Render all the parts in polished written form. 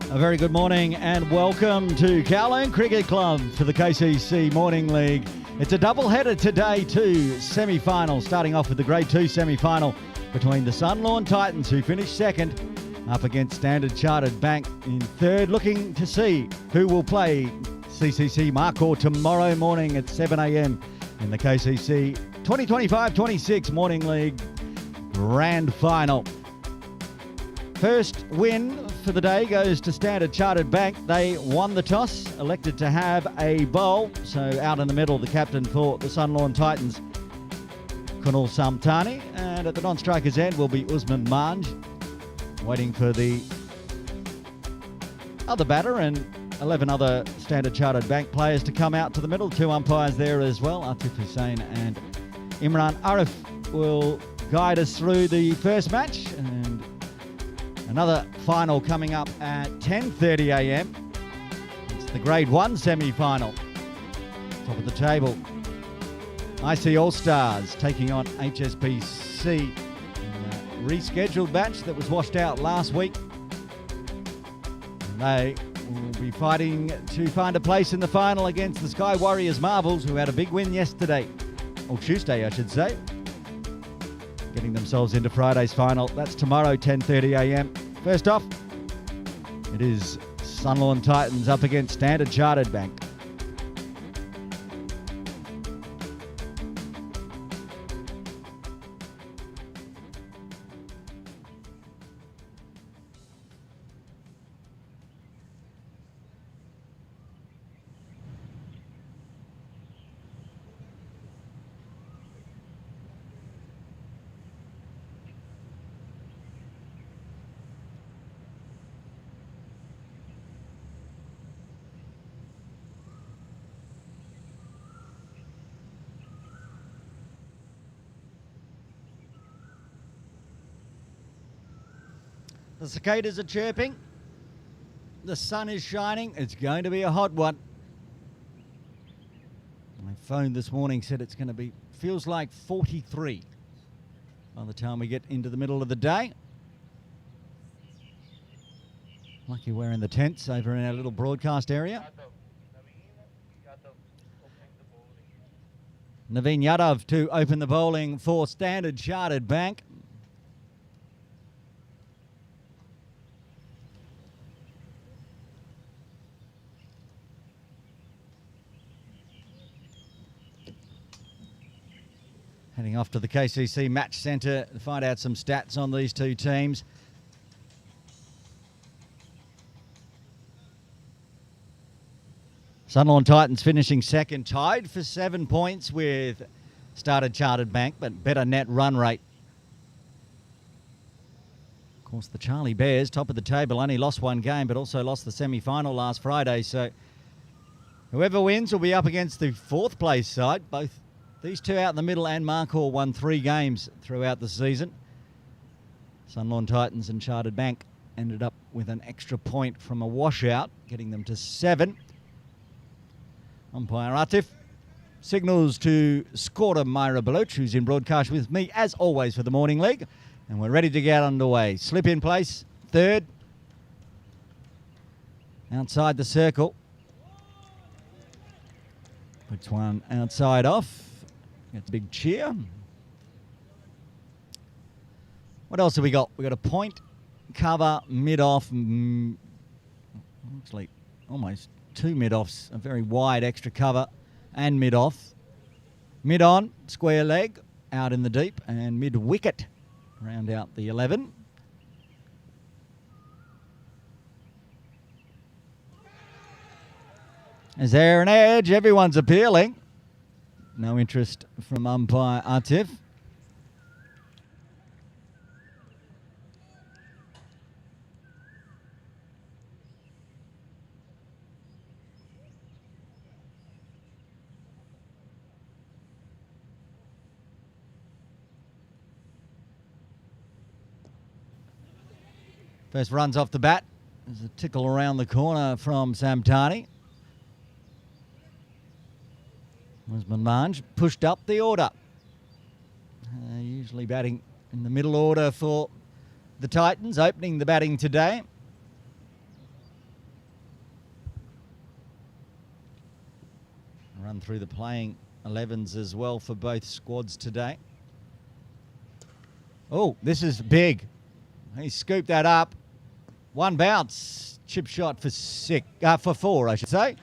A very good morning and welcome to Kowloon Cricket Club for the KCC Morning League. It's a double-header today too, semi-final, starting off with the Grade 2 semi-final between the SUNLAWN Titans, who finished second, up against Standard Chartered Bank in third, looking to see who will play CCC Markhor tomorrow morning at 7 a.m. in the KCC 2025-26 Morning League Grand Final. First win for the day goes to Standard Chartered Bank. They won the toss, elected to have a bowl. So out in the middle, the captain for the SUNLAWN Titans, Kunal Samtani. And at the non-striker's end will be Usman Manj, waiting for the other batter and 11 other Standard Chartered Bank players to come out to the middle. Two umpires there as well, Atif Hussain and Imran Arif will guide us through the first match. And another final coming up at 10:30 a.m. It's the Grade 1 semi-final. Top of the table, IC All-Stars taking on HSBC in a rescheduled match that was washed out last week. And they will be fighting to find a place in the final against the Sky Warriors Marvels, who had a big win yesterday, or Tuesday I should say, getting themselves into Friday's final. That's tomorrow, 10:30 a.m. First off, it is SUNLAWN Titans up against Standard Chartered Bank. The cicadas are chirping. The sun is shining. It's going to be a hot one. My phone this morning said it's going to be, feels like 43 by the time we get into the middle of the day. Lucky we're in the tents over in our little broadcast area. Naveen Yadav to open the bowling for Standard Chartered Bank. Heading off to the KCC Match Centre to find out some stats on these two teams. SUNLAWN Titans finishing second, tied for 7 points with Standard Chartered Bank, but better net run rate. Of course, the Charlie Bears, top of the table, only lost one game, but also lost the semi-final last Friday. So whoever wins will be up against the fourth place side. Both these two out in the middle, and Markhor won 3 games throughout the season. SUNLAWN Titans and Chartered Bank ended up with an extra point from a washout, getting them to 7. Umpire Atif signals to scorer Myra Baloch, who's in broadcast with me, as always, for the Morning League. And we're ready to get underway. Slip in place, third. Outside the circle. Puts one outside off. Gets a big cheer. What else have we got? We got a point, cover, mid-off. Looks like almost 2 mid-offs. A very wide extra cover and mid-off. Mid-on, square leg, out in the deep, and mid-wicket. Round out the 11. Is there an edge? Everyone's appealing. No interest from umpire Atif. First runs off the bat. There's a tickle around the corner from Samtani. Usman Manj pushed up the order. Usually batting in the middle order for the Titans, opening the batting today. run through the playing 11s as well for both squads today. Oh, this is big. He scooped that up. One bounce. Chip shot for 4, I should say.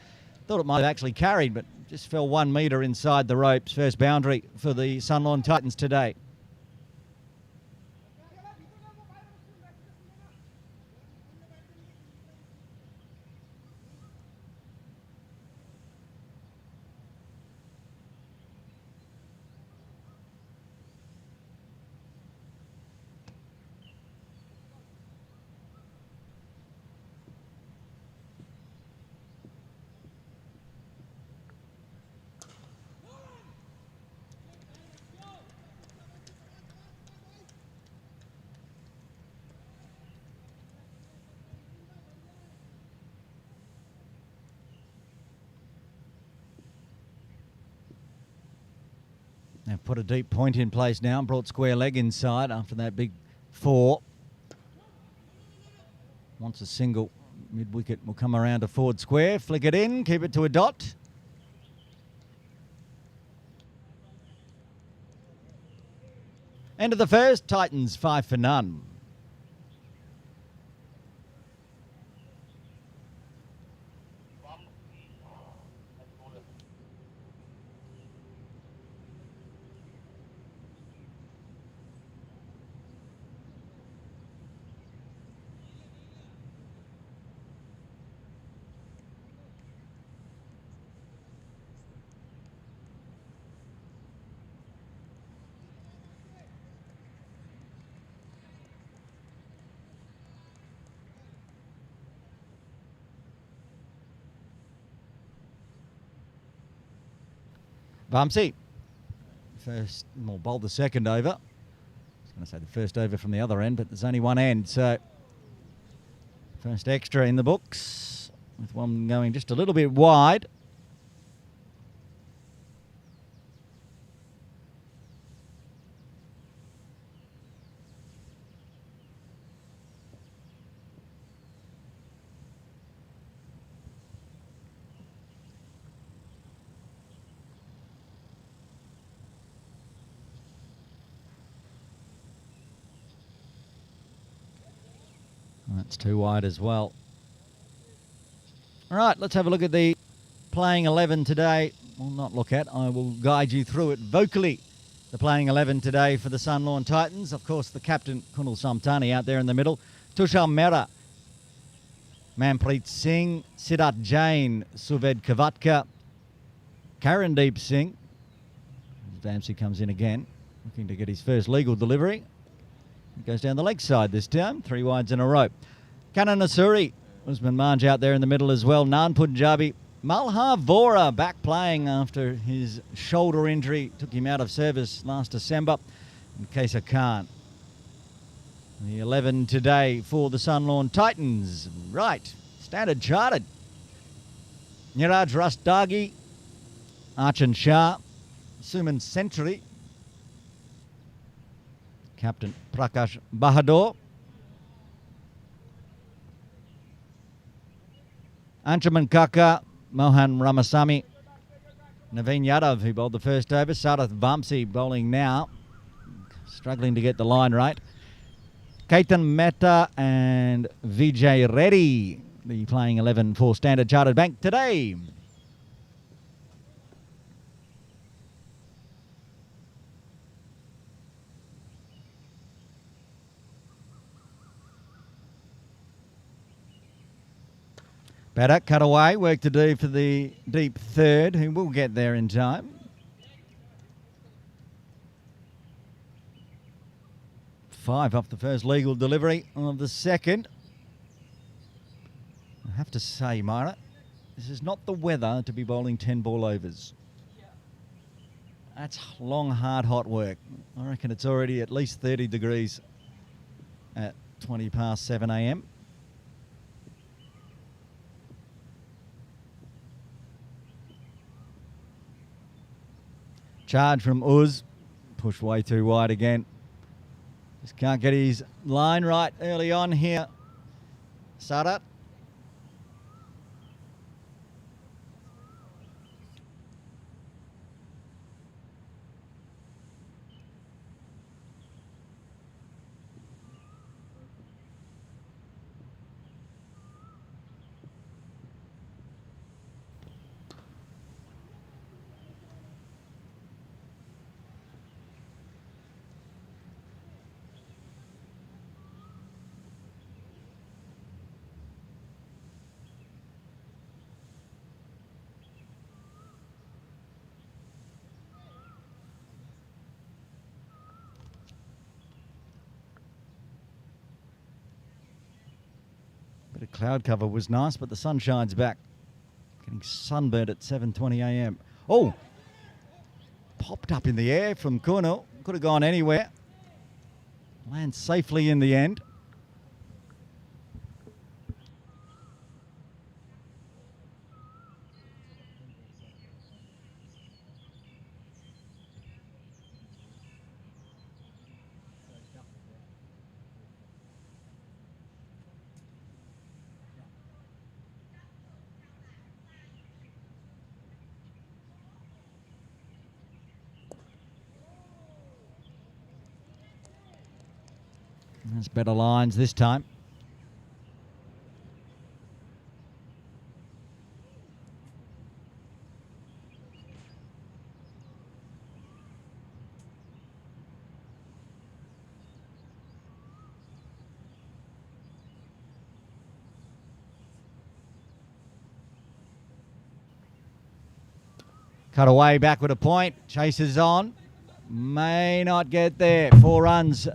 Thought it might have actually carried, but just fell 1 metre inside the ropes. First boundary for the SUNLAWN Titans today. They've put a deep point in place now and brought square leg inside after that big 4. Once a single, mid-wicket will come around to forward square. Flick it in, keep it to a dot. End of the first, Titans 5 for none. Bumpsy. First, well, bowled the second over. I was going to say the first over from the other end, but there's only one end. So, first extra in the books, with one going just a little bit wide. That's too wide as well. All right, let's have a look at the playing 11 today. Well, not look at, I will guide you through it vocally. The playing 11 today for the SUNLAWN Titans. Of course, the captain, Kunal Samtani, out there in the middle. Tushar Mehra, Manpreet Singh, Siddharth Jain, Suved Kavatka, Karandeep Singh. Dempsey comes in again, looking to get his first legal delivery. He goes down the leg side this time, 3 wides in a row. Kanan Nasuri, Usman Manj out there in the middle as well. Nan Punjabi, Malhar Vora back playing after his shoulder injury. Took him out of service last December. And Kaisa Khan. The 11 today for the SUNLAWN Titans. Right, standard chartered. Niraj Rastagi, Archan Shah, Suman Century, Captain Prakash Bahadur, Anshuman Kaka, Mohan Ramasamy, Naveen Yadav, who bowled the first over, Sarath Vamsi bowling now, struggling to get the line right. Ketan Mehta and Vijay Reddy, the playing 11 for Standard Chartered Bank today. Batter cut away, work to do for the deep third, who will get there in time. Five off the first legal delivery of the second. I have to say, Myra, this is not the weather to be bowling 10 ball overs. That's long, hard, hot work. I reckon it's already at least 30 degrees at 20 past 7 a.m. Charge from Uz, pushed way too wide again. Just can't get his line right early on here. Sadat. cloud cover was nice, but the sun shines back. Getting sunburnt at 7:20 a.m. Oh, popped up in the air from Kowloon. Could have gone anywhere. Lands safely in the end. There's better lines this time. Cut away backward a point. Chases on. May not get there. 4 runs.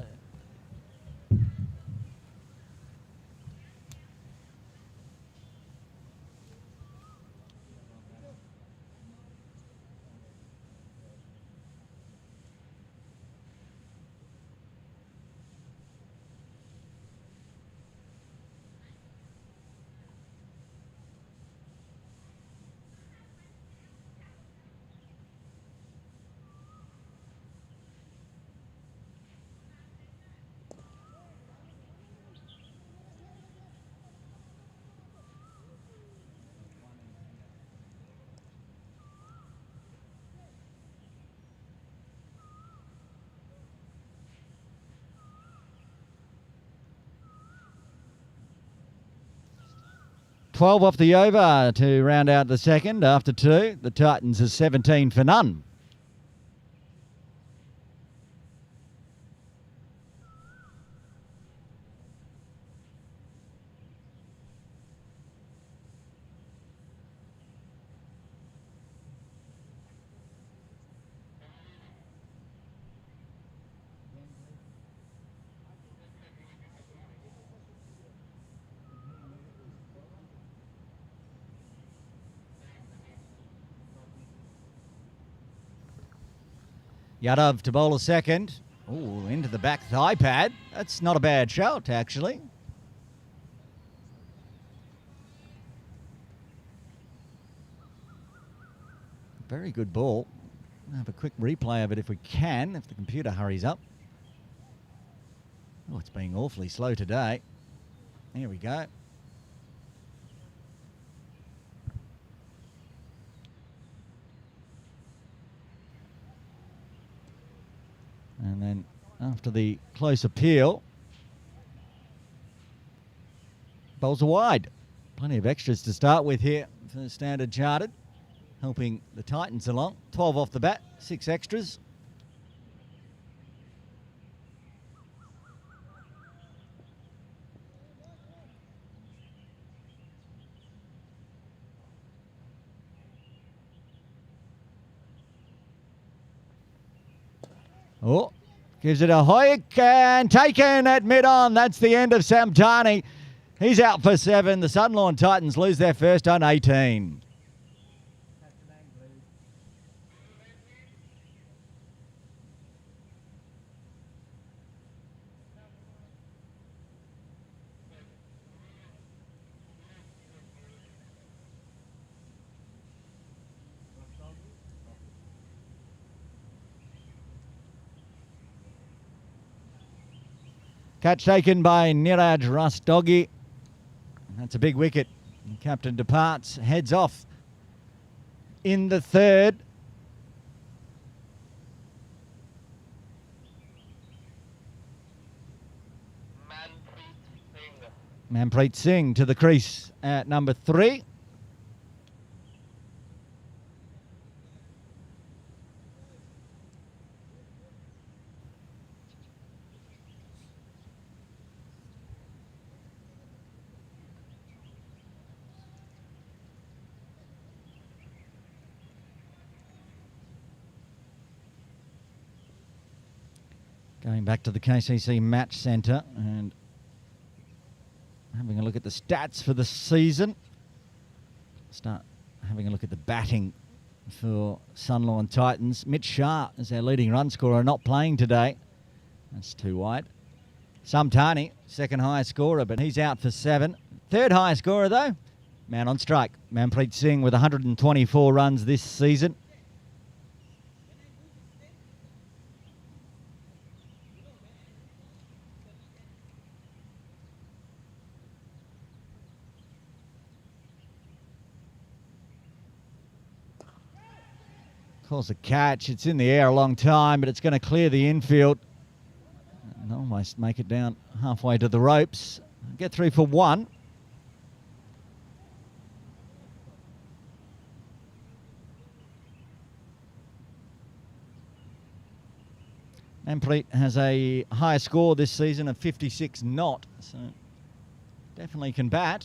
$12 off the over to round out the second after 2. The Titans is 17 for none. Yadav to bowl a second. Oh, into the back thigh pad. That's not a bad shot, actually. Very good ball. We'll have a quick replay of it if we can, if the computer hurries up. Oh, it's being awfully slow today. Here we go. And then after the close appeal, bowls are wide. Plenty of extras to start with here for the Standard Chartered, helping the Titans along. 12 off the bat, 6 extras. Oh, gives it a hoik and taken at mid-on. That's the end of Samtani. He's out for 7. The SUNLAWN Titans lose their first on 18. Catch taken by Niraj Rastogi. That's a big wicket. The captain departs, heads off in the third. Manpreet Singh to the crease at number 3. Going back to the KCC match centre and having a look at the stats for the season. Start having a look at the batting for SUNLAWN Titans. Mitch Shah is our leading run scorer, not playing today. That's too wide. Samtani, second highest scorer, but he's out for 7. Third highest scorer, though, man on strike. Manpreet Singh with 124 runs this season. Calls a catch. It's in the air a long time, but it's going to clear the infield. And almost make it down halfway to the ropes. Get through for 1. Manpreet has a higher score this season of 56 not, so definitely can bat.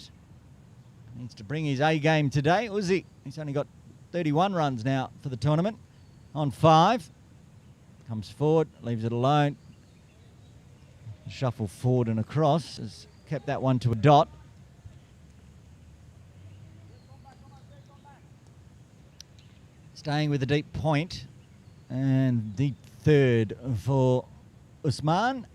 Needs to bring his A game today. Uzi, he's only got 31 runs now for the tournament on 5. Comes forward, leaves it alone. Shuffle forward and across. Has kept that one to a dot. Staying with the deep point. And deep third for Usman.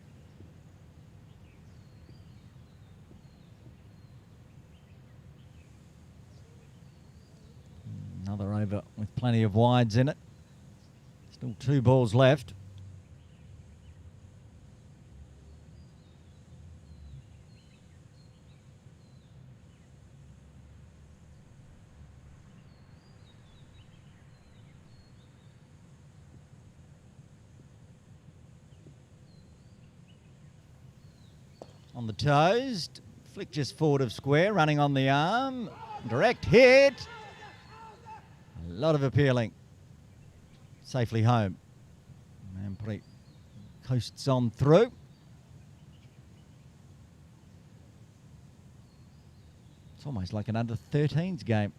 Another over with plenty of wides in it. Still 2 balls left. On the toes, flick just forward of square, running on the arm. Direct hit. A lot of appealing. Safely home. Manpreet coasts on through. It's almost like an under-13s game.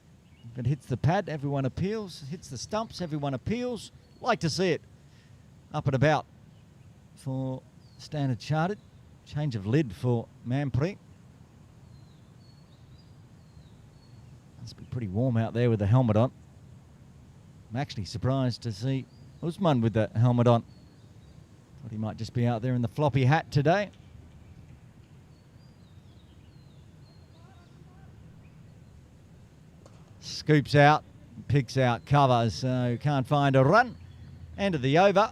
If it hits the pad, everyone appeals. Hits the stumps, everyone appeals. Like to see it. Up and about for Standard Chartered. Change of lid for Manpreet. Must be pretty warm out there with the helmet on. I'm actually surprised to see Usman with the helmet on. Thought he might just be out there in the floppy hat today. Scoops out, picks out cover, so can't find a run. End of the over.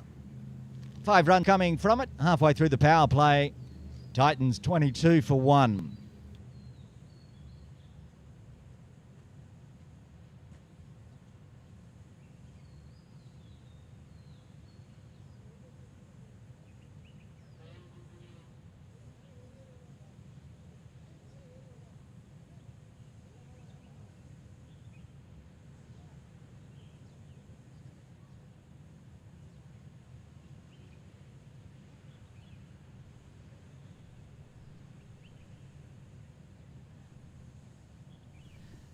5 runs coming from it. Halfway through the power play. Titans 22 for 1.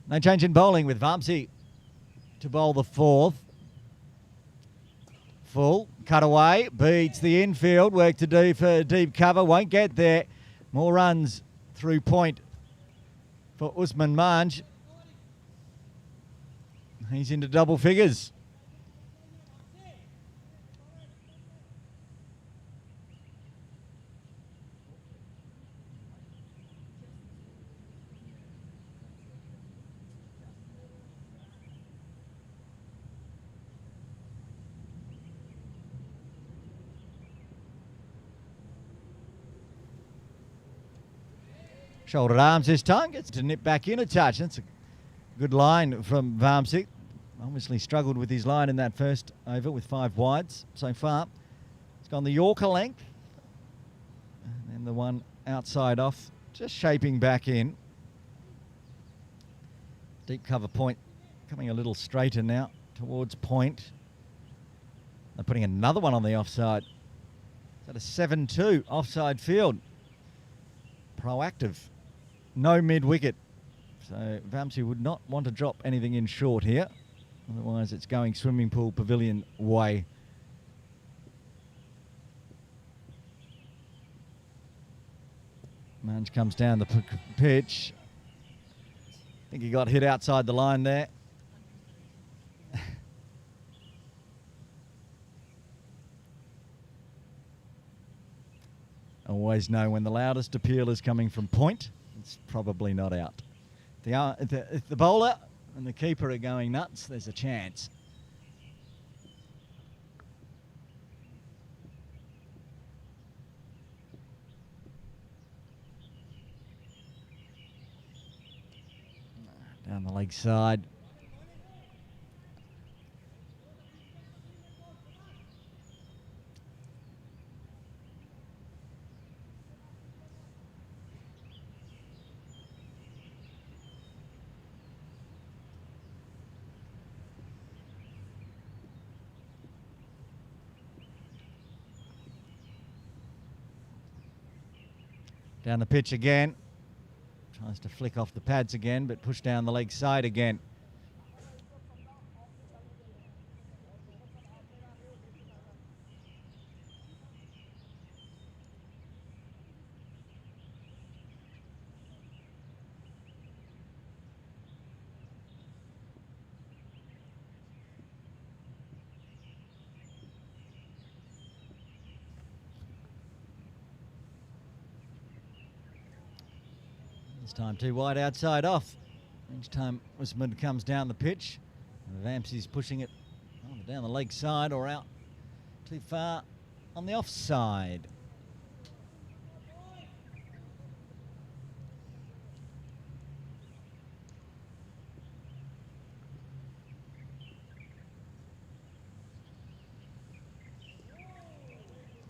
No change in bowling with Vamsi to bowl the 4th. Full, cut away, beats the infield. Work to do for deep cover, won't get there. More runs through point for Usman Manj. He's into double figures. Shouldered arms this time, gets to nip back in a touch. That's a good line from Vamsi. Obviously struggled with his line in that first over with 5 wides so far. It's gone the Yorker length. And then the one outside off, just shaping back in. Deep cover point coming a little straighter now towards point. They're putting another one on the offside. Is that a 7-2 offside field? Proactive. No mid-wicket. So Vamsi would not want to drop anything in short here. Otherwise it's going swimming pool pavilion way. Munge comes down the pitch. I think he got hit outside the line there. Always know when the loudest appeal is coming from point, it's probably not out. If the bowler and the keeper are going nuts, there's a chance. Down the leg side. Down the pitch again. Tries to flick off the pads again, but push down the leg side again. This time too wide outside off. Each time Usman comes down the pitch, Vampsy's pushing it either down the leg side or out too far on the offside.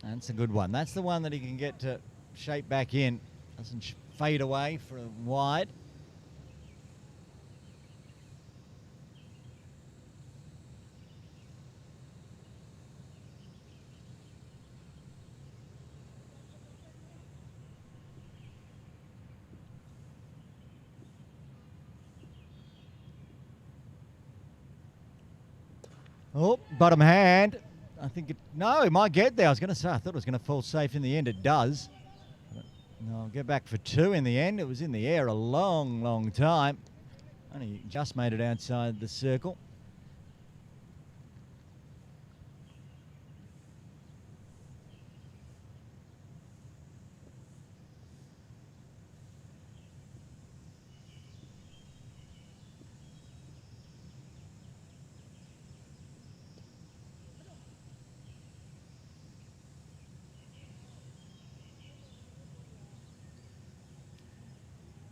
That's a good one. That's the one that he can get to shape back in. Doesn't fade away for a wide. Oh, bottom hand. I think it, no, it might get there. I was going to say, I thought it was going to fall safe in the end. It does. No, I'll get back for two in the end. It was in the air a long, long time. Only just made it outside the circle.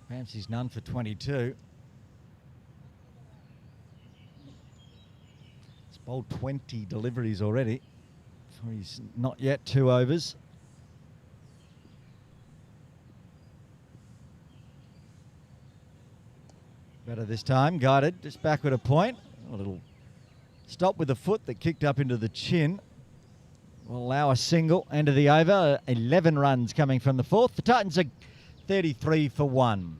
Ramsey's none for 22. He's bowled 20 deliveries already. So he's not yet 2 overs. Better this time, guided, just backward a point. A little stop with the foot that kicked up into the chin. Will allow a single, end of the over. 11 runs coming from the fourth. The Titans are 33 for 1.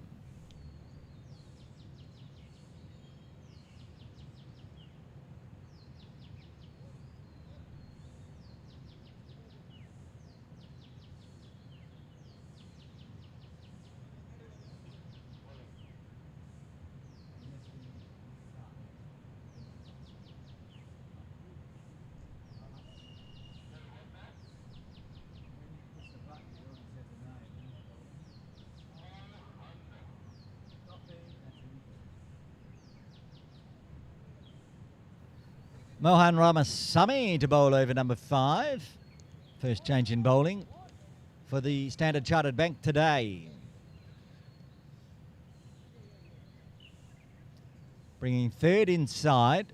Mohan Ramasamy to bowl over number 5. First change in bowling for the Standard Chartered Bank today. Bringing third inside.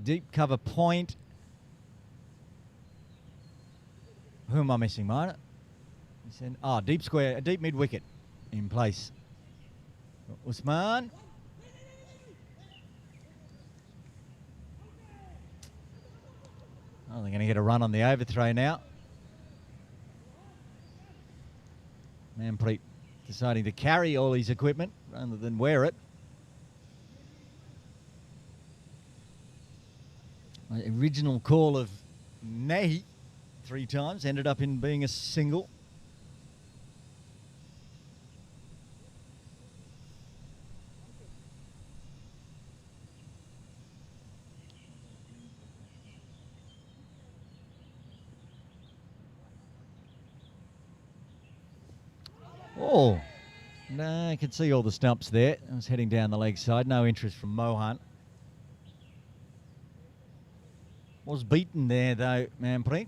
Deep cover point. Who am I missing, Minor? Deep square, deep mid wicket in place. Usman. Oh, they're going to get a run on the overthrow now. Manpreet deciding to carry all his equipment rather than wear it. My original call of Nahi 3 times ended up in being a single. Oh, no, I can see all the stumps there. I was heading down the leg side. No interest from Mohan. Was beaten there, though, Manpreet.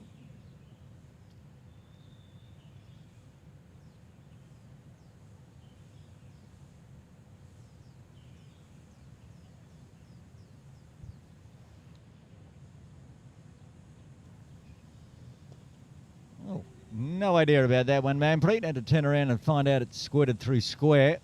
Oh, no idea about that one, Manpreet. Had to turn around and find out it squirted through square.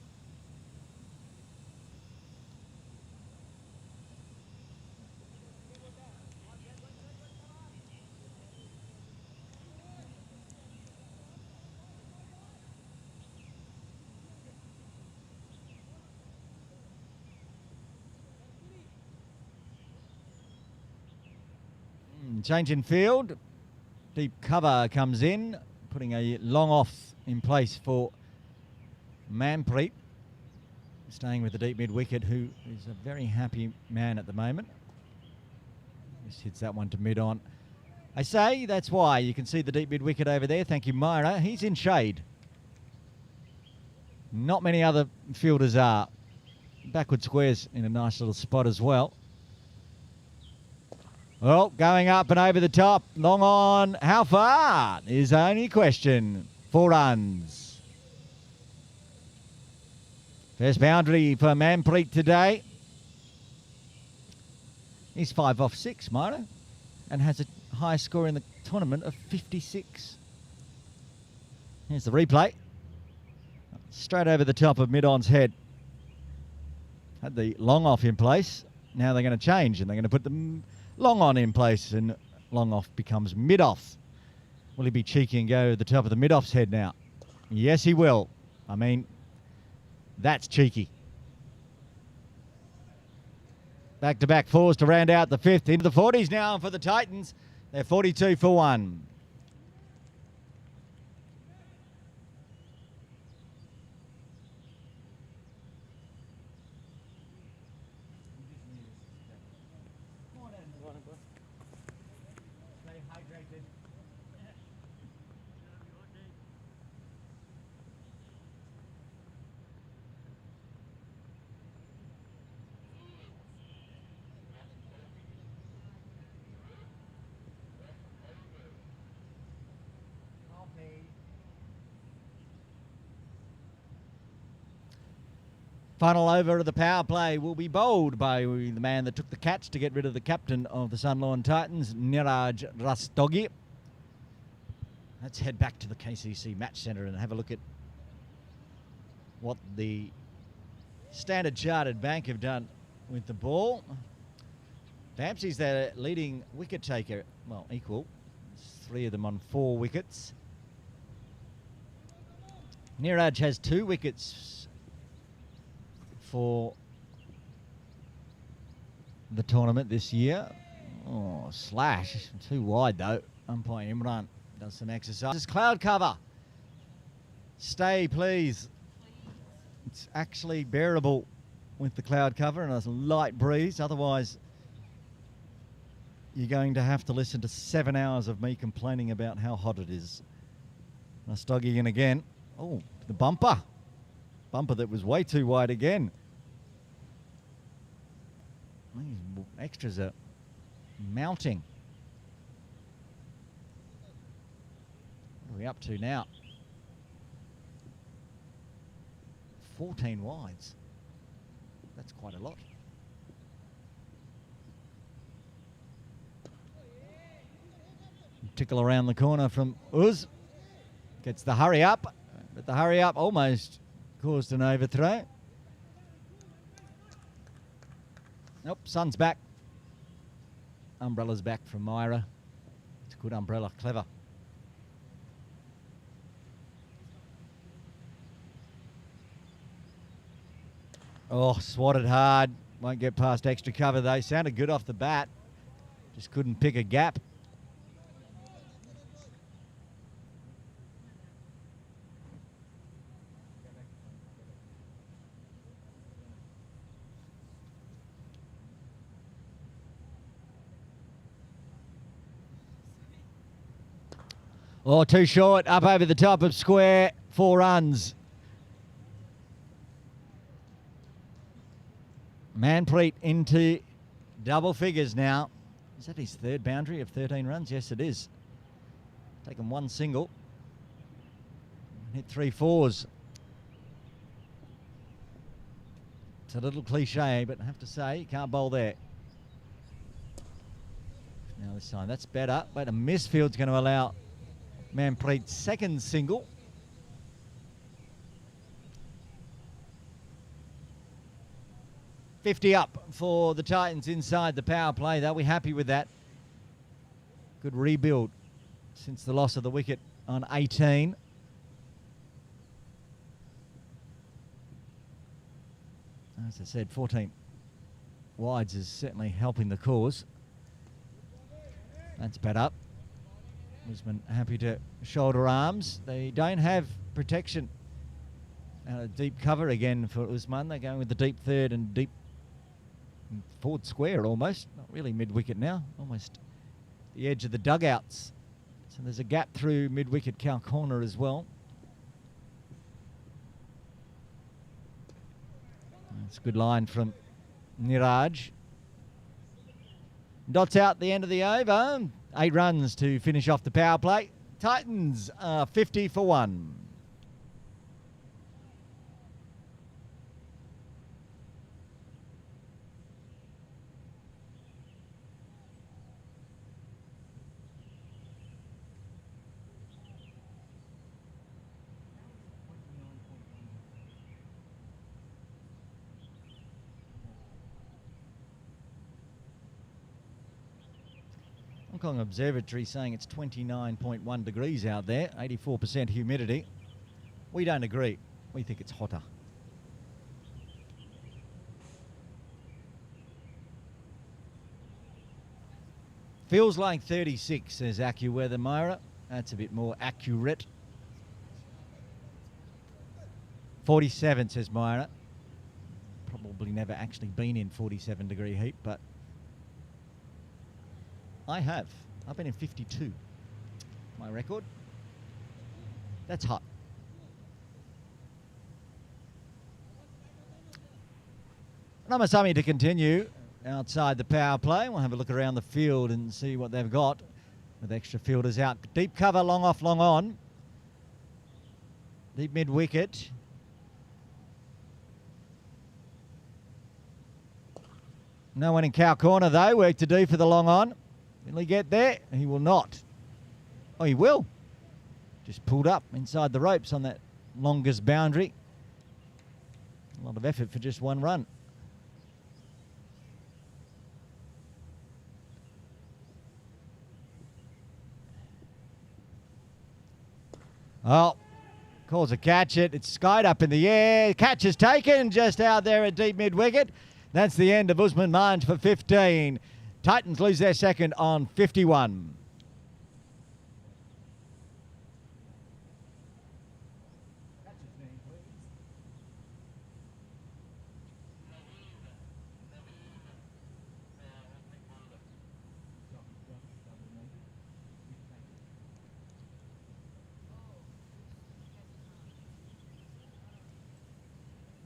Change in field. Deep cover comes in, putting a long off in place for Manpreet. Staying with the deep mid wicket, who is a very happy man at the moment. Just hits that one to mid on. I say that's why you can see the deep mid wicket over there. Thank you, Myra. He's in shade. Not many other fielders are. Backward squares in a nice little spot as well. Well, going up and over the top. Long on. How far is the only question. 4 runs. First boundary for Manpreet today. He's 5 off 6, Myra, and has a high score in the tournament of 56. Here's the replay. Straight over the top of mid-on's head. Had the long off in place. Now they're going to change and they're going to put the long on in place, and long off becomes mid off. Will he be cheeky and go to the top of the mid off's head now? Yes, he will. I mean, that's cheeky. Back-to-back 4s to round out the 5th. Into the 40s now for the Titans. They're 42 for 1. Final over of the power play will be bowled by the man that took the catch to get rid of the captain of the SUNLAWN Titans, Niraj Rastogi. Let's head back to the KCC Match Centre and have a look at what the Standard Chartered Bank have done with the ball. Bampsy's their leading wicket taker, well, equal. There's 3 of them on 4 wickets. Niraj has 2 wickets for the tournament this year. Oh, slash. Too wide, though. Umpire Imran does some exercises. Cloud cover. Stay, please. It's actually bearable with the cloud cover and a light breeze. Otherwise, you're going to have to listen to 7 hours of me complaining about how hot it is. Rastogi in again. Oh, the bumper. Bumper that was way too wide again. These extras are mounting. What are we up to now? 14 wides. That's quite a lot. Tickle around the corner from Uz. Gets the hurry up, but the hurry up almost caused an overthrow. Nope, sun's back. Umbrella's back from Myra. It's a good umbrella, clever. Oh, swatted hard. Won't get past extra cover though. Sounded good off the bat. Just couldn't pick a gap. Oh, too short. Up over the top of square. 4 runs. Manpreet into double figures now. Is that his third boundary of 13 runs? Yes, it is. Taken one single. Hit 3 fours. It's a little cliche, but I have to say, you can't bowl there. Now this time, that's better. But a misfield's going to allow Manpreet's second single. $50 up for the Titans inside the power play. They'll be happy with that. Good rebuild since the loss of the wicket on 18. As I said, 14 wides is certainly helping the cause. That's bat up. Usman happy to shoulder arms. They don't have protection. Deep cover again for Usman. They're going with the deep third and deep forward square almost. Not really mid-wicket now. Almost the edge of the dugouts. So there's a gap through mid-wicket cow corner as well. That's a good line from Niraj. Dots out the end of the over. 8 runs to finish off the power play. Titans are 50 for 1. Hong Kong Observatory saying it's 29.1 degrees out there, 84% humidity. We don't agree. We think it's hotter. Feels like 36, says AccuWeather Myra. That's a bit more accurate. 47, says Myra. Probably never actually been in 47 degree heat, but I have. I've been in 52. My record. That's hot. Ramasamy to continue outside the power play. We'll have a look around the field and see what they've got with extra fielders out. Deep cover, long off, long on. Deep mid-wicket. No one in cow corner though. Work to do for the long on. Will he get there? He will not. Oh, he will. Just pulled up inside the ropes on that longest boundary. A lot of effort for just one run. Oh, calls a catch it. It's skied up in the air. Catch is taken just out there at deep mid-wicket. That's the end of Usman Manj for 15. Titans lose their second on 51.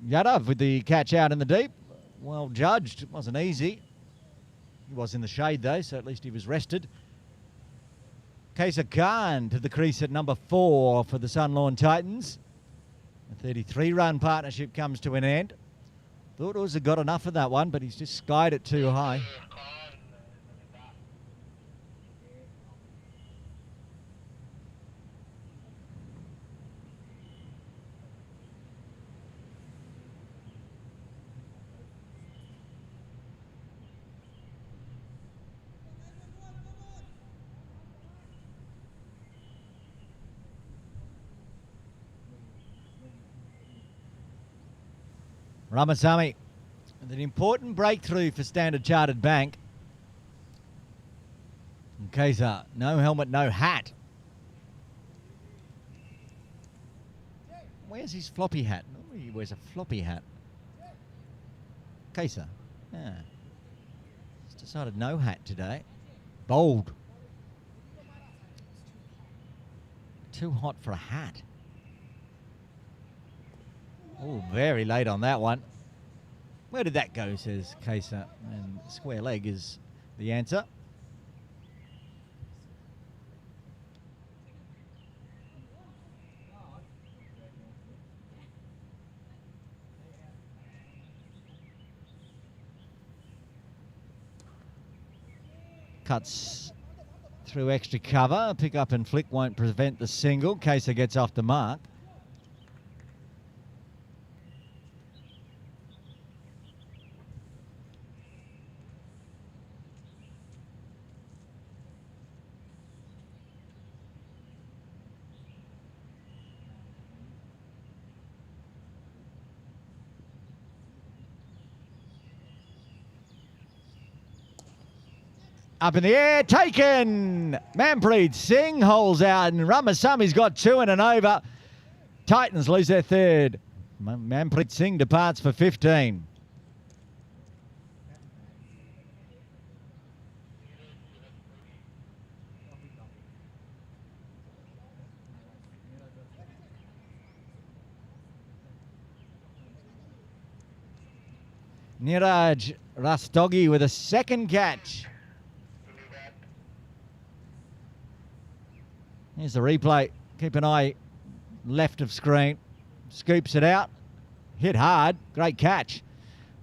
Yadav with the catch out in the deep. Well judged. It wasn't easy. He was in the shade though, so at least he was rested. Kaisar Khan to the crease at number 4 for the SUNLAWN Titans. A 33-run partnership comes to an end. Thought Uzza got enough of that one, but he's just skied it too high. Ramasamy with an important breakthrough for Standard Chartered Bank. And Kaisar, no helmet, no hat. Where's his floppy hat? Oh, he wears a floppy hat. Kaisar, yeah. He's decided no hat today. Bold. Too hot for a hat. Oh, very late on that one. Where did that go, says Kesa, and square leg is the answer. Cuts through extra cover. Pick up and flick won't prevent the single. Kesa gets off the mark. Up in the air, taken! Manpreet Singh holes out, and Ramaswamy's got 2 and an over. Titans lose their third. Manpreet Singh departs for 15. Niraj Rastogi with a second catch. Here's the replay. Keep an eye left of screen. Scoops it out. Hit hard. Great catch.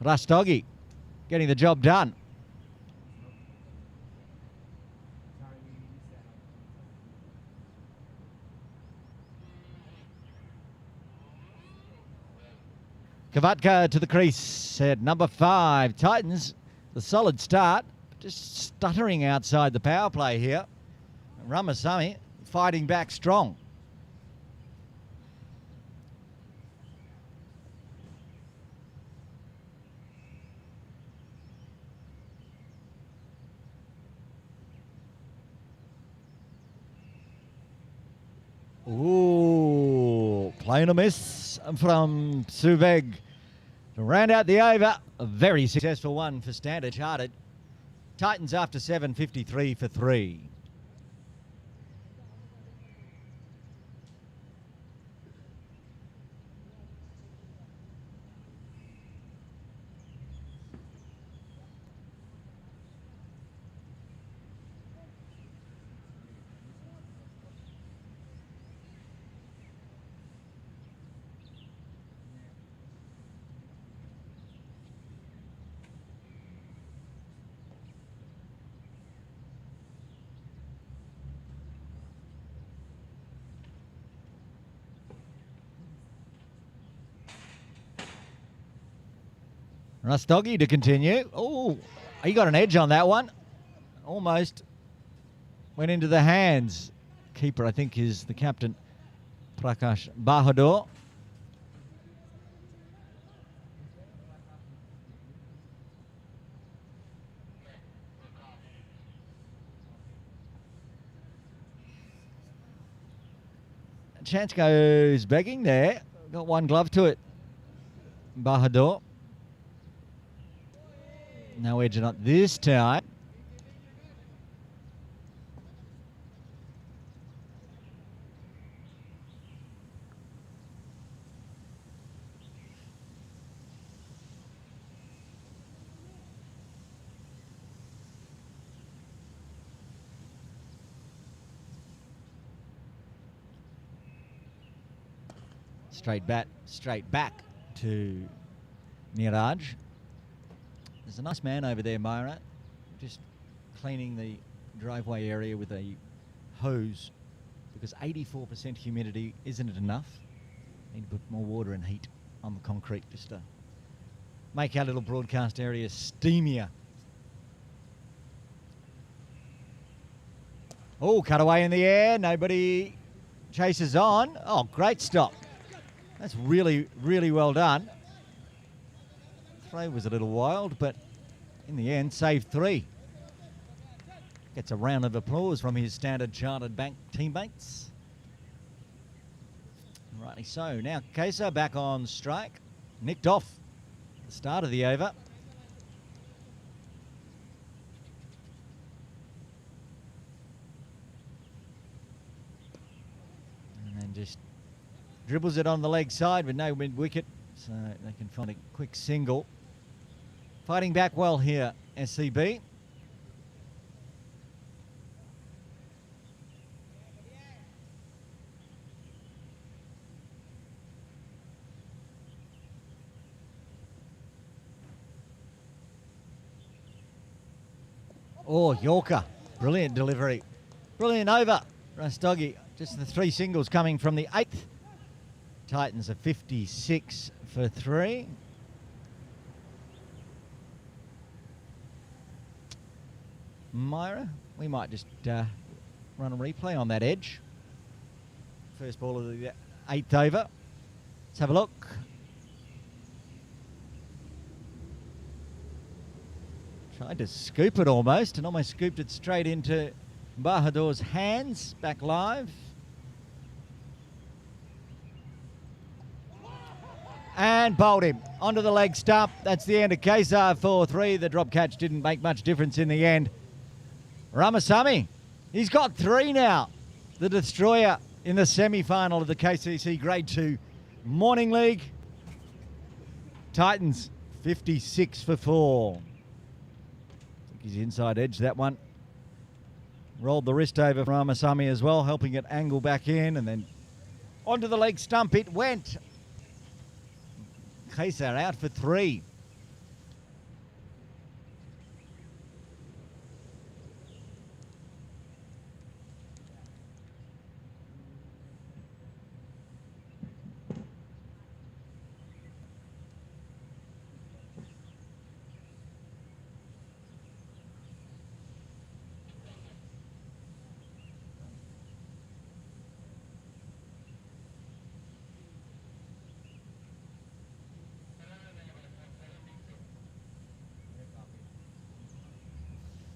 Rastogi getting the job done. Kavatka to the crease at number 5. Titans, the solid start. Just stuttering outside the power play here. Ramaswamy fighting back strong. Ooh, playing a miss from Suveg to round out the over. A very successful one for Standard Chartered. Titans after 7, 53 for 3. Rastogi to continue. Oh, he got an edge on that one. Almost went into the hands. Keeper, I think, is the captain, Prakash Bahadur. Chance goes begging there. Got one glove to it. Bahadur. No edge on it this time. Straight back to Niraj. There's a nice man over there, Myra, just cleaning the driveway area with a hose because 84% humidity isn't it enough? Need to put more water and heat on the concrete just to make our little broadcast area steamier. Oh, cutaway in the air. Nobody chases on. Oh, great stop. That's really, really well done. Throw was a little wild, but in the end, saved 3. Gets a round of applause from his Standard Chartered Bank teammates. Rightly so. Now, Kesa back on strike. Nicked off at the start of the over. And then just dribbles it on the leg side with no wicket, so they can find a quick single. Fighting back well here, SCB. Oh, Yorker. Brilliant delivery. Brilliant over. Rastogi. Just the 3 singles coming from the 8th. Titans are 56 for 3. Myra, we might just run a replay on that edge. First ball of the 8th over. Let's have a look. Tried to scoop it almost, and almost scooped it straight into Bahadur's hands. Back live. And bowled him onto the leg stump. That's the end of Kesar 4-3. The drop catch didn't make much difference in the end. Ramasamy, he's got 3 now. The destroyer in the semi-final of the KCC Grade 2 Morning League. Titans 56 for 4. He's inside edge, that one. Rolled the wrist over from Ramasamy as well, helping it angle back in, and then onto the leg stump it went. Kesar out for 3.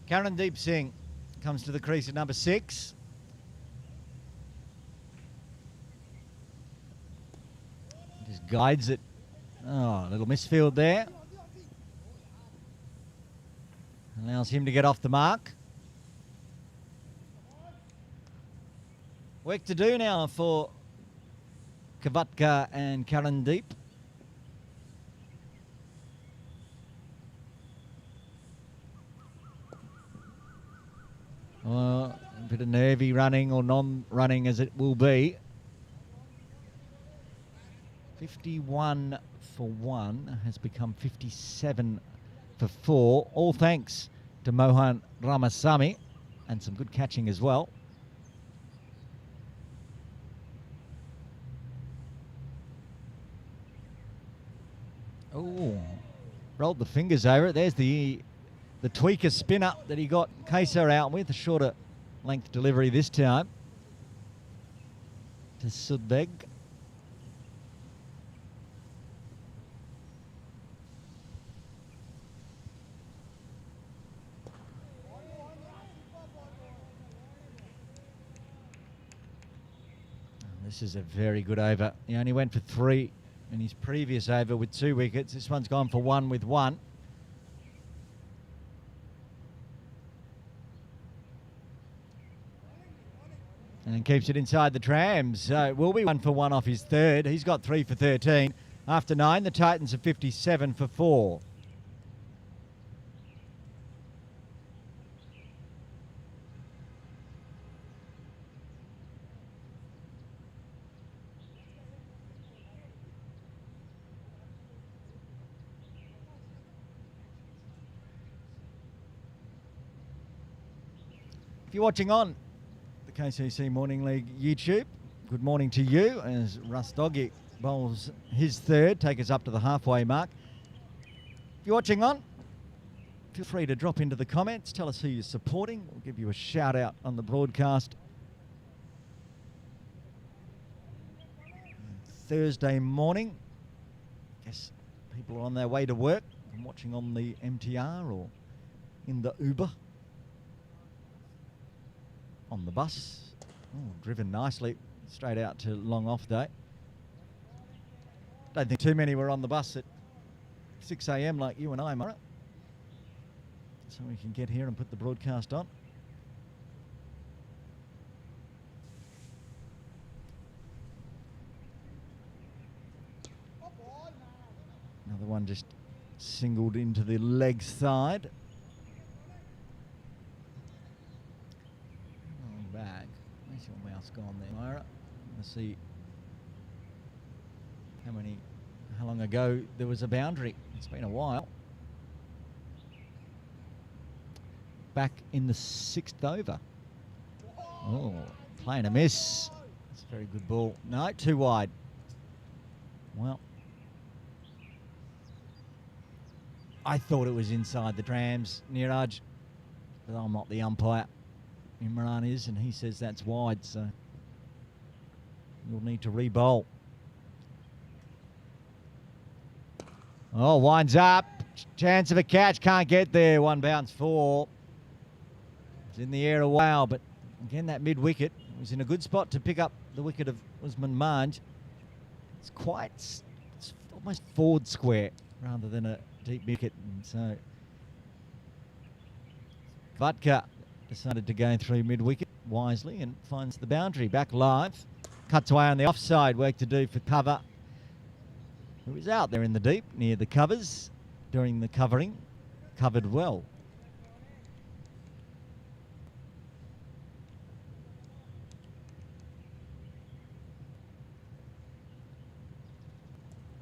Karandeep Singh comes to the crease at number 6. Just guides it. Oh, a little misfield there. Allows him to get off the mark. Work to do now for Kavatka and Karandeep. Well, a bit of nervy running or non-running as it will be. 51 for 1 has become 57 for 4. All thanks to Mohan Ramasamy and some good catching as well. Oh, rolled the fingers over it. There's the tweaker spinner that he got Kesar out with, a shorter length delivery this time to Sudbeg. This is a very good over. He only went for 3 in his previous over with 2 wickets. This one's gone for 1 with 1. And keeps it inside the trams. So it will be 1 for 1 off his 3rd. He's got 3 for 13. After 9, the Titans are 57 for 4. If you're watching on KCC Morning League YouTube, good morning to you as Rastogi bowls his 3rd, take us up to the halfway mark. If you're watching on, feel free to drop into the comments, tell us who you're supporting. We'll give you a shout out on the broadcast. Thursday morning, guess people are on their way to work and watching on the MTR or in the Uber. On the bus. Oh, driven nicely straight out to long off day. Don't think too many were on the bus at 6 a.m. like you and I, Mara. So we can get here and put the broadcast on. Another one just singled into the leg side. Oh, back. Where's your mouse gone there, Myra? Let's see how long ago there was a boundary. It's been a while. Back in the 6th over. Oh, playing a miss. It's a very good ball. No, too wide. Well, I thought it was inside the trams, Niraj, but I'm not the umpire. Imran is, and he says that's wide, so you'll need to re-bowl. Oh, winds up. Chance of a catch, can't get there. One bounce 4. It's in the air a while, but again, that mid-wicket was in a good spot to pick up the wicket of Usman Manj. It's almost forward square rather than a deep wicket. And so Vodka decided to go through mid-wicket wisely and finds the boundary. Back live. Cuts away on the offside. Work to do for cover. Who was out there in the deep near the covers during the covering. Covered well.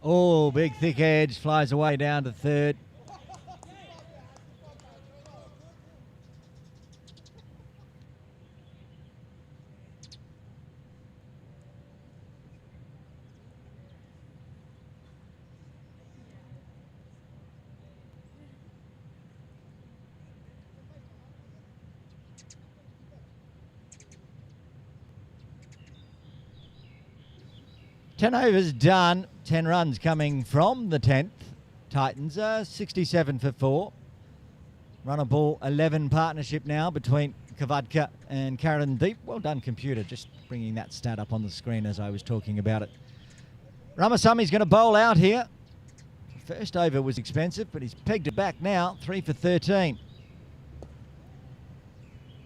Oh, big thick edge, flies away down to third. Ten overs done. 10 runs coming from the 10th. Titans are 67 for 4. Run a ball 11 partnership now between Kavadka and Karen Deep. Well done, computer, just bringing that stat up on the screen as I was talking about it. Ramasami's going to bowl out here. First over was expensive, but he's pegged it back now. 3 for 13.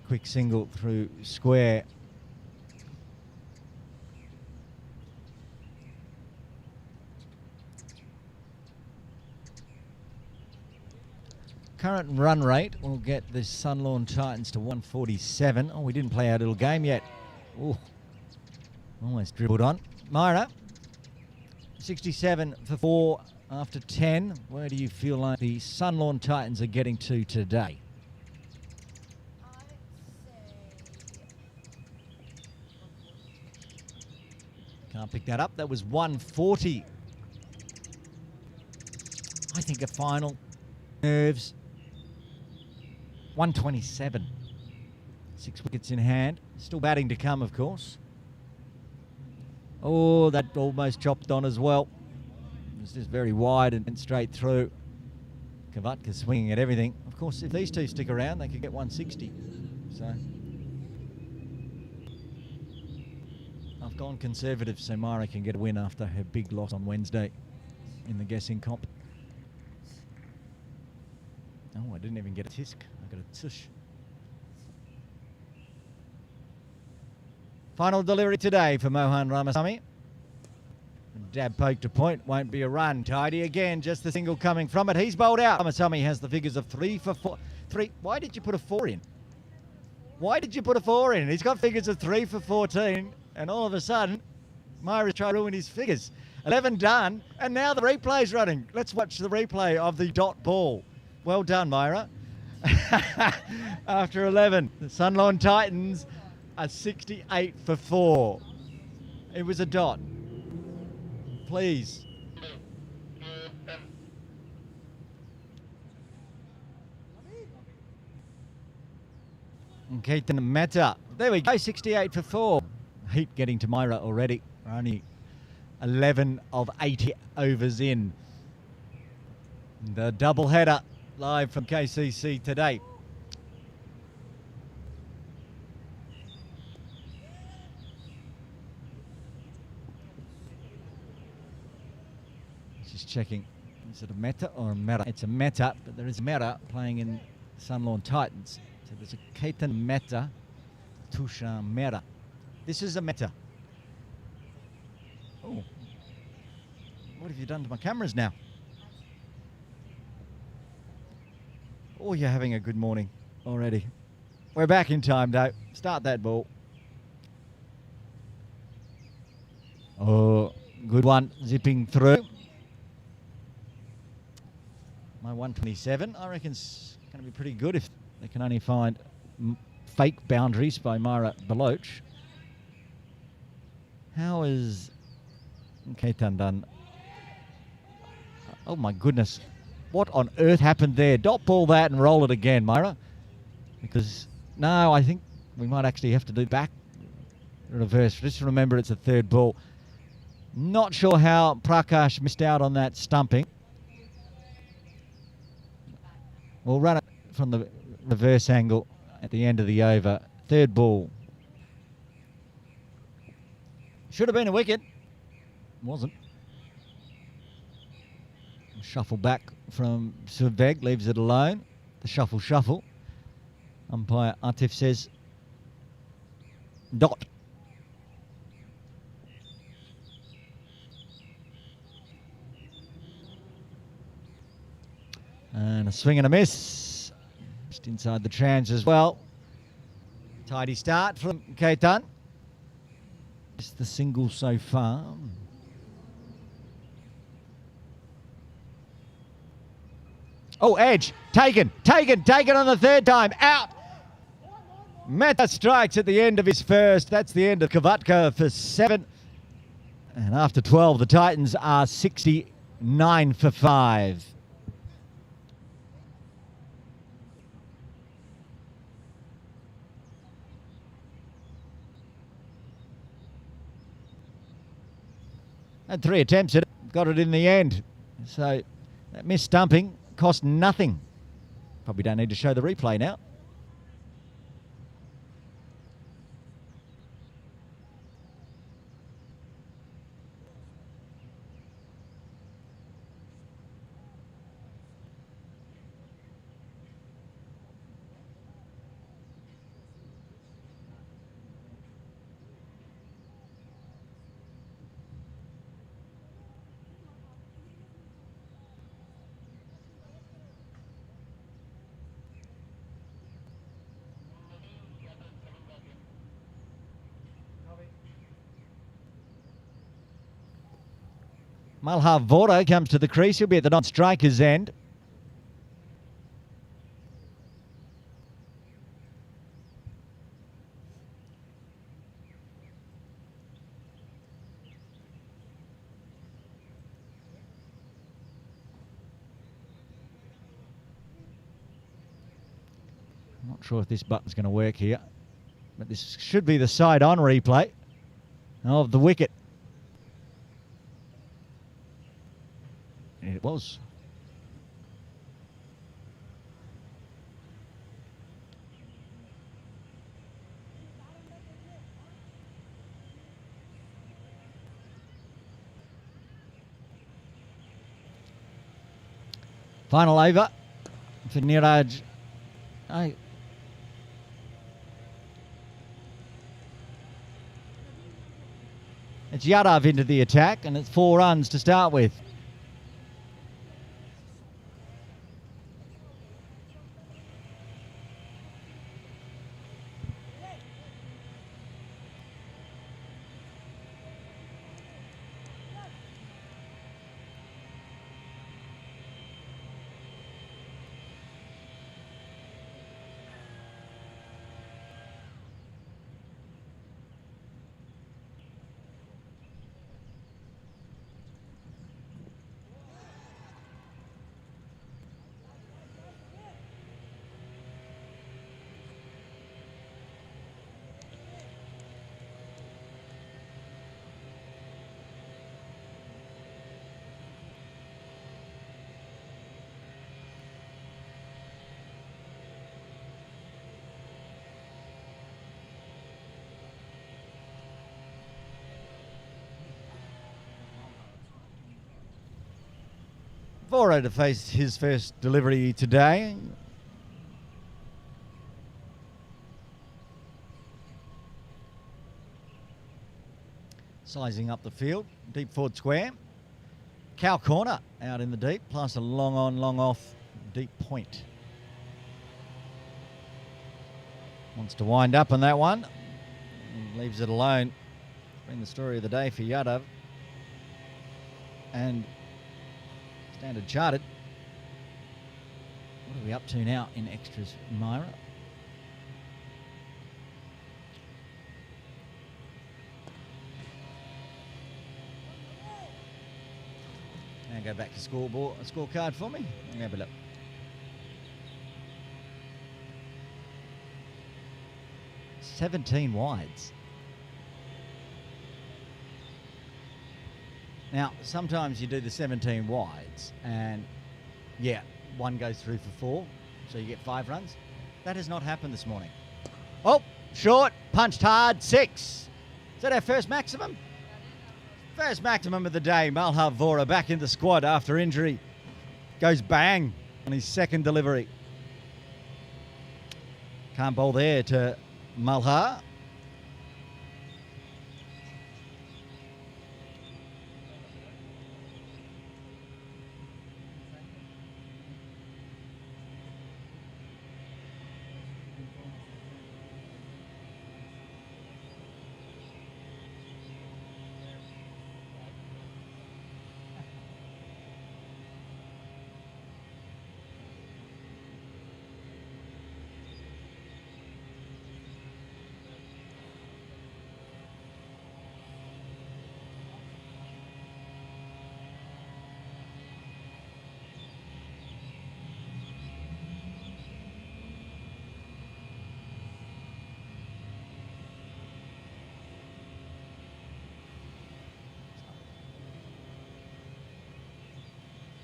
Quick single through square. Current run rate will get the SUNLAWN Titans to 147. Oh, we didn't play our little game yet. Oh, almost dribbled on. Myra, 67 for 4 after 10. Where do you feel like the SUNLAWN Titans are getting to today? Can't pick that up. That was 140. I think a final nerves. 127. 6 wickets in hand. Still batting to come, of course. Oh, that almost chopped on as well. It was just very wide and went straight through. Kavatka swinging at everything. Of course, if these two stick around, they could get 160. So I've gone conservative so Myra can get a win after her big loss on Wednesday in the guessing comp. Oh, I didn't even get a tisk. I got a tush. Final delivery today for Mohan Ramasamy. Dab poke to point, won't be a run. Tidy again, just the single coming from it. He's bowled out. Ramasamy has the figures of 3 for 4. 3. Why did you put a 4 in? Why did you put a 4 in? He's got figures of 3 for 14, and all of a sudden, Myra's trying to ruin his figures. 11 done, and now the replay's running. Let's watch the replay of the dot ball. Well done, Myra. After 11, the SUNLAWN Titans are 68 for 4. It was a dot. Please. And Keaton Mehta. There we go, 68 for 4. Heat getting to Myra already. We're only 11 of 80 overs in. The double header live from KCC today. Just checking. Is it a Mehta or a Mehta? It's a Mehta, but there is a Mehta playing in SUNLAWN Titans. So there's a Keaton Mehta, Tushar Mehta. This is a Mehta. Oh. What have you done to my cameras now? Oh, you're having a good morning already. We're back in time, though. Start that ball. Oh, good one. Zipping through. My 127, I reckon, is going to be pretty good if they can only find fake boundaries by Myra Baloch. How is Kaitan done? Oh, my goodness. What on earth happened there? Dot ball that and roll it again, Myra. Because, no, I think we might actually have to do back reverse. Just remember it's a third ball. Not sure how Prakash missed out on that stumping. We'll run it from the reverse angle at the end of the over. Third ball. Should have been a wicket. Wasn't. Shuffle back from Subveg, leaves it alone. The shuffle. Umpire Atif says dot. And a swing and a miss. Just inside the trans as well. Tidy start from Kaitan. Just the single so far. Oh, edge. Taken on the third time. Out. Mehta strikes at the end of his first. That's the end of Kavatka for 7. And after 12, the Titans are 69 for 5. Had 3 attempts at it, got it in the end. So that missed stumping cost nothing. Probably don't need to show the replay now. Malhar Vora comes to the crease. He'll be at the non-striker's end. I'm not sure if this button's going to work here, but this should be the side-on replay of the wicket. It was. Final over for Niraj. It's Yadav into the attack, and it's 4 runs to start with. Vora to face his first delivery today. Sizing up the field, deep forward square. Cow corner out in the deep, plus a long on, long off deep point. Wants to wind up on that one. And leaves it alone. It's been the story of the day for Yadav. And Standard Chartered. What are we up to now in extras, Myra? Now go back to scorecard for me. Let me have a look. $17 wides. Now, sometimes you do the 17 wides and, yeah, one goes through for 4, so you get 5 runs. That has not happened this morning. Oh, short, punched hard, 6. Is that our first maximum? First maximum of the day. Malhar Vora back in the squad after injury. Goes bang on his second delivery. Can't bowl there to Malhar.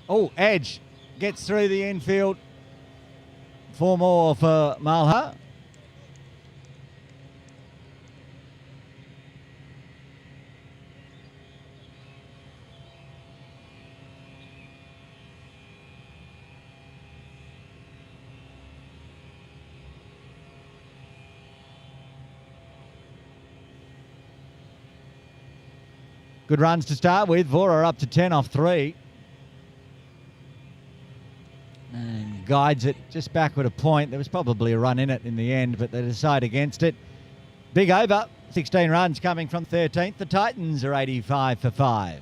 Oh, edge gets through the infield. 4 more for Malhar. Good runs to start with. Vora up to 10 off 3. And guides it just backward a point. There was probably a run in it in the end, but they decide against it. Big over. 16 runs coming from 13th. The Titans are 85 for 5.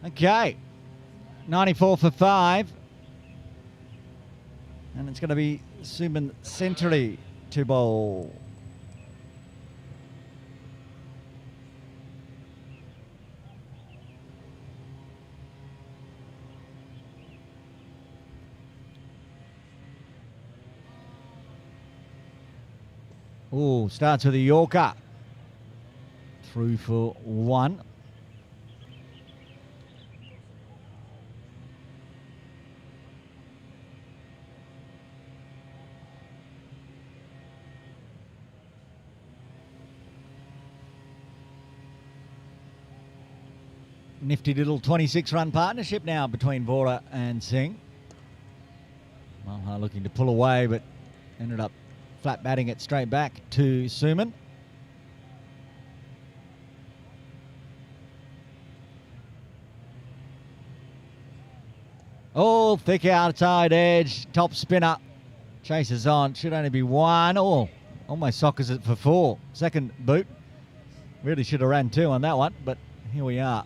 Okay, 94 for 5. And it's going to be Suman Century to bowl. Oh, starts with a Yorker. Through for 1. Nifty little 26-run partnership now between Vora and Singh. Malha looking to pull away, but ended up flat batting it straight back to Suman. Oh, thick outside edge, top spinner. Chases on, should only be 1. Oh, almost sockers it for 4. Second boot. Really should have ran 2 on that one, but here we are.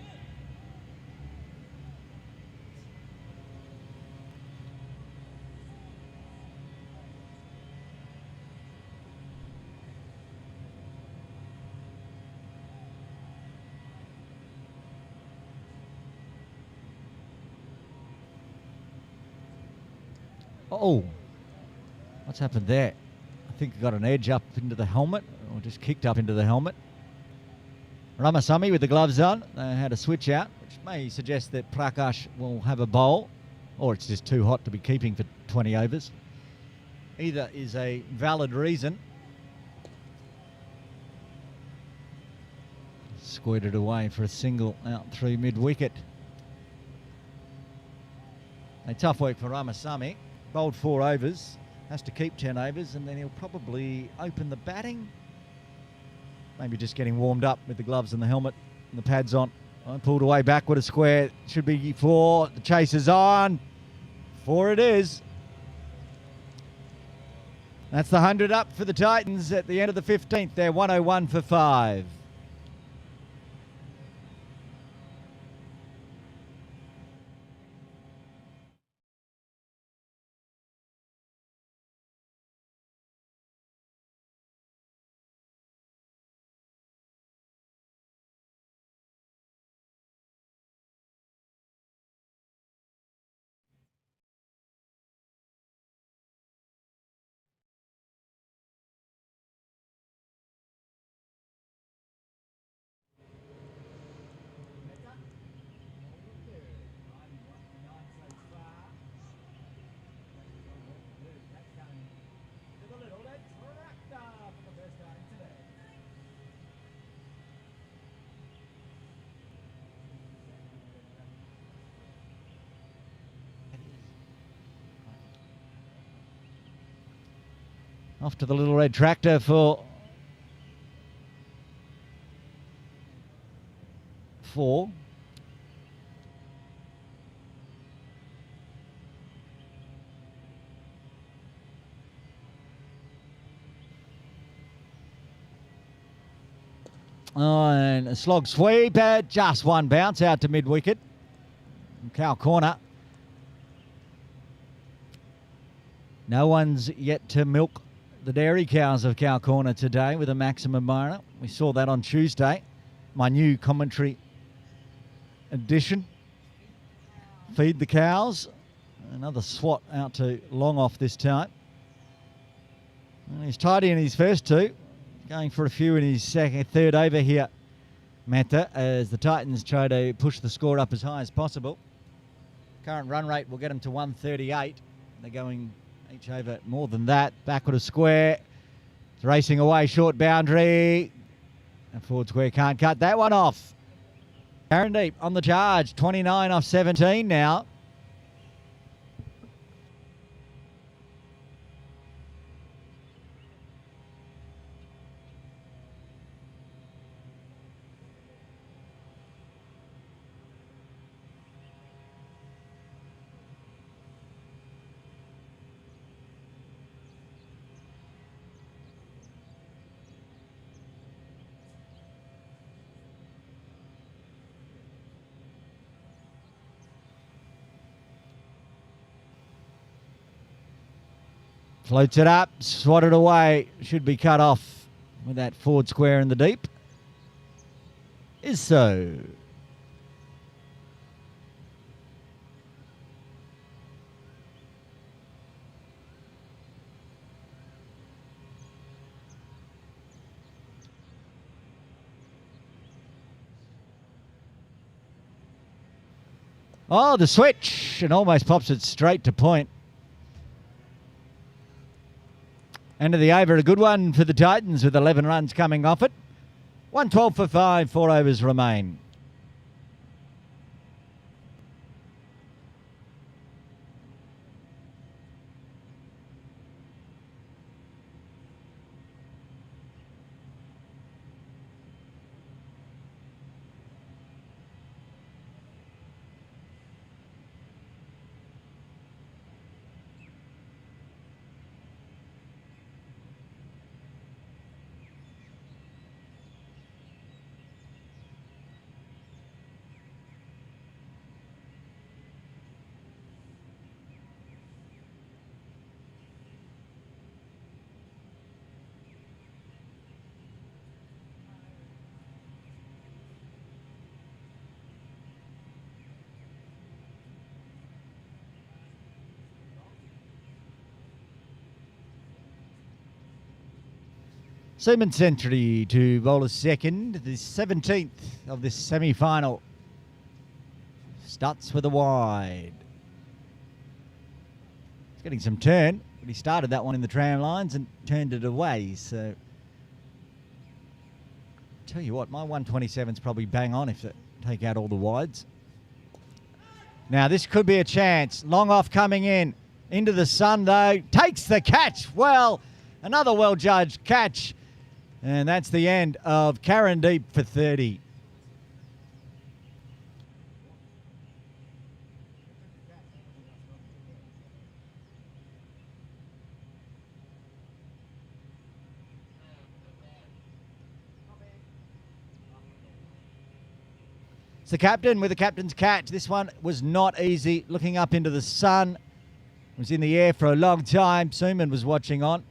Oh, what's happened there? I think he got an edge up into the helmet, or just kicked up into the helmet. Ramasamy with the gloves on. They had a switch out, which may suggest that Prakash will have a bowl, or it's just too hot to be keeping for 20 overs. Either is a valid reason. Squirted away for a single out through mid-wicket. A tough week for Ramasamy. Bowled 4 overs, has to keep 10 overs, and then he'll probably open the batting. Maybe just getting warmed up with the gloves and the helmet and the pads on. Pulled away backward a square. Should be 4. The chase is on. 4 it is. That's the 100 up for the Titans at the end of the 15th. They're 101 for 5. Off to the little red tractor for 4. Oh, and a slog sweep, just 1 bounce out to mid-wicket. Cow corner. No one's yet to milk the dairy cows of Cow Corner today with a maximum minor. We saw that on Tuesday. My new commentary edition. Feed the cows. Another swat out to long off this time. And he's tidy in his first 2. Going for a few in his third over here, Mehta, as the Titans try to push the score up as high as possible. Current run rate will get them to 138. They're going each over more than that. Backward of square. It's racing away, short boundary. And forward square can't cut that one off. Aaron Deep on the charge. 29 off 17 now. Floats it up, swatted away. Should be cut off with that forward square in the deep. Is so. Oh, the switch, and almost pops it straight to point. End of the over, a good one for the Titans with 11 runs coming off it. 112 for 5, 4 overs remain. Seaman century to bowler's second, the 17th of this semi-final. Starts with a wide. He's getting some turn, but he started that one in the tram lines and turned it away. So, tell you what, my 127's probably bang on if they take out all the wides. Now, this could be a chance. Long off coming in. Into the sun, though. Takes the catch. Well, another well-judged catch. And that's the end of Karen Deep for 30. It's the captain with the captain's catch. This one was not easy. Looking up into the sun. It was in the air for a long time. Seaman was watching on.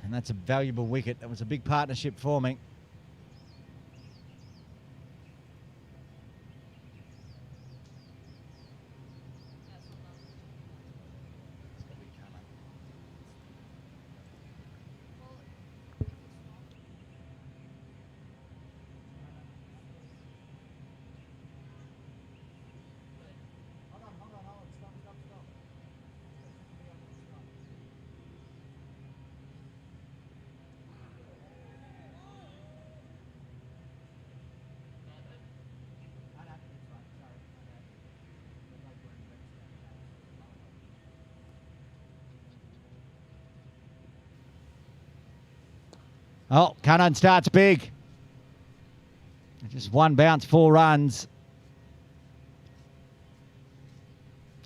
And that's a valuable wicket. That was a big partnership forming. Oh, Kowloon starts big. Just one bounce, 4 runs.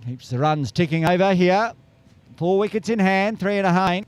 Keeps the runs ticking over here. 4 wickets in hand, 3 in a hane.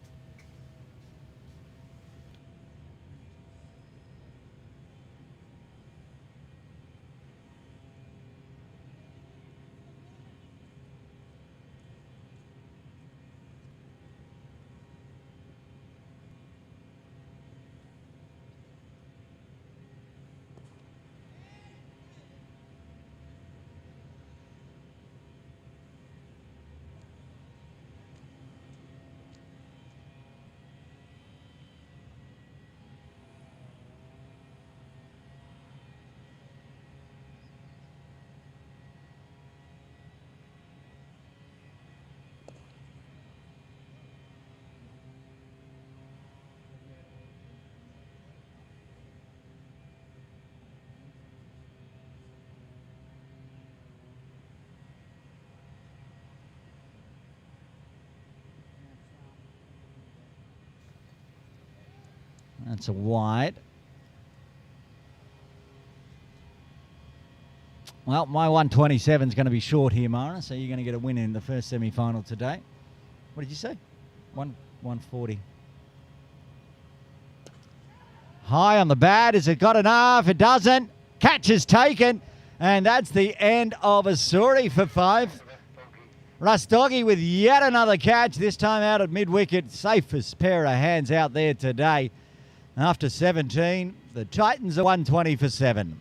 That's a wide. Well, my 127 is going to be short here, Mara, so you're going to get a win in the first semi-final today. What did you say? 140. High on the bat. Has it got enough? It doesn't. Catch is taken. And that's the end of Asuri for 5. Rastogi with yet another catch, this time out at mid-wicket. Safest pair of hands out there today. After 17, the Titans are 120 for 7.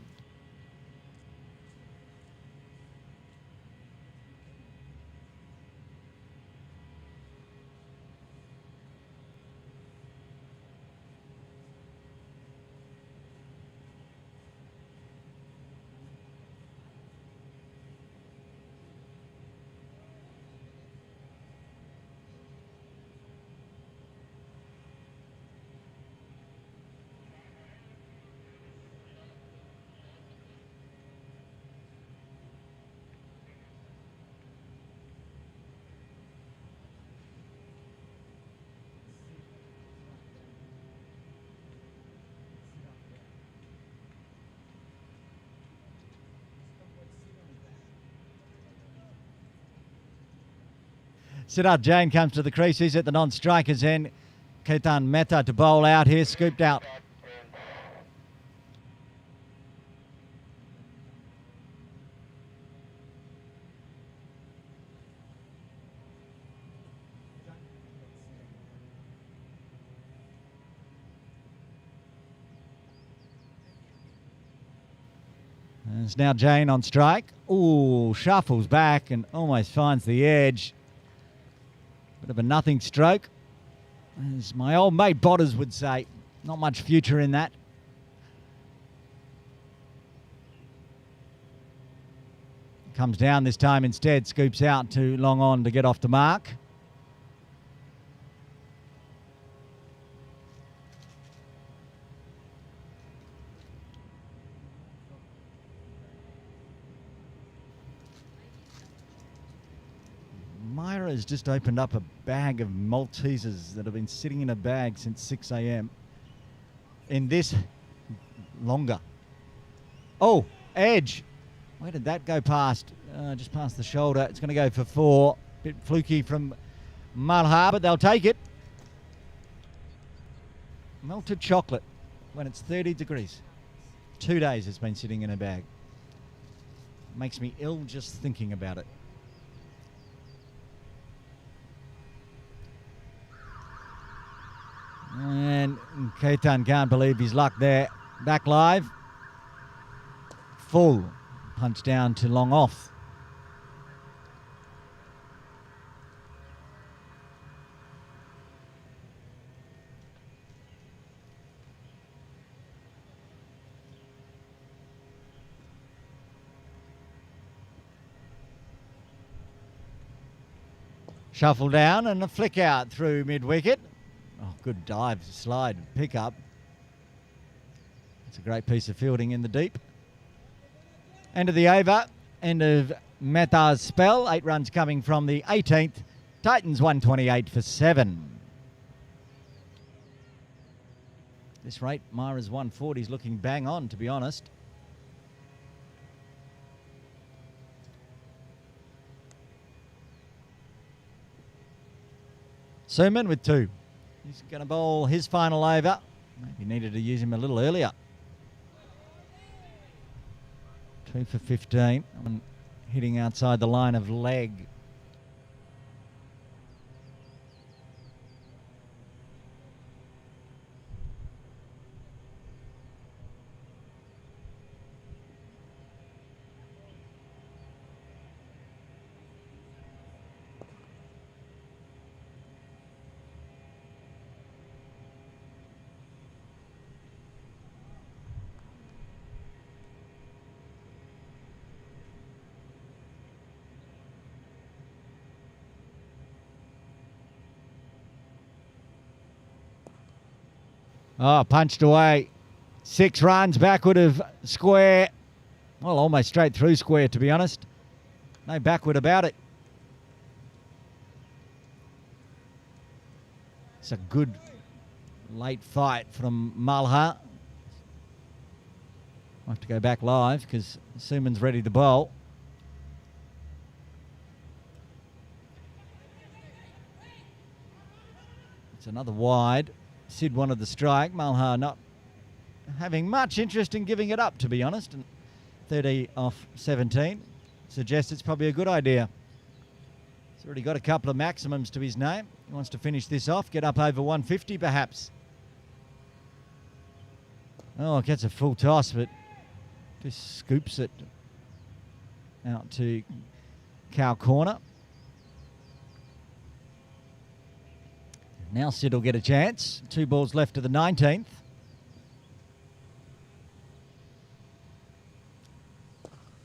Siddharth Jain comes to the crease. He's at the non-strikers end. Ketan Mehta to bowl out here, scooped out. There's now Jain on strike. Ooh, shuffles back and almost finds the edge. Bit of a nothing stroke. As my old mate Botters would say, not much future in that. Comes down this time instead, scoops out to long on to get off the mark. Myra has just opened up a bag of Maltesers that have been sitting in a bag since 6 a.m. in this longer. Oh, edge. Where did that go past? Just past the shoulder. It's going to go for 4. Bit fluky from Malhar, but they'll take it. Melted chocolate when it's 30 degrees. 2 days it's been sitting in a bag. Makes me ill just thinking about it. And Ketan can't believe his luck there. Back live. Full. Punch down to long off. Shuffle down and a flick out through mid-wicket. Oh, good dive, slide, pick up. It's a great piece of fielding in the deep. End of the over, end of Mehta's spell. 8 runs coming from the 18th. Titans 128 for 7. This rate, Myra's 140 is looking bang on, to be honest. Suman with 2. He's going to bowl his final over. Maybe needed to use him a little earlier. 2 for 15. Hitting outside the line of leg. Oh, punched away. 6 runs backward of square. Well, almost straight through square, to be honest. No backward about it. It's a good late fight from Malha. I'll have to go back live because Suman's ready to bowl. It's another wide. Sid wanted the strike. Malha not having much interest in giving it up, to be honest. And 30 off 17 suggests it's probably a good idea. He's already got a couple of maximums to his name. He wants to finish this off, get up over 150 perhaps. Oh, it gets a full toss, but just scoops it out to cow corner. Now Sid will get a chance. 2 balls left to the 19th.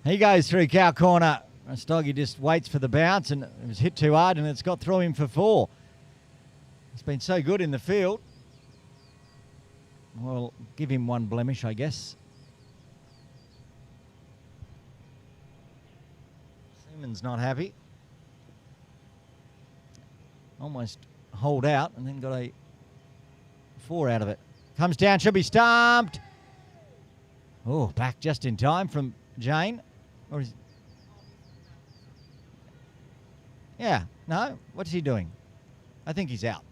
He goes through cow corner. Rastogi just waits for the bounce, and it was hit too hard, and it's got through him for 4. He's been so good in the field. We'll give him 1 blemish, I guess. Seaman's not happy. Almost holed out and then got a 4 out of it. Comes down, should be stumped. Oh, back just in time from Jane. Or is... Yeah, no, what's he doing? I think he's out.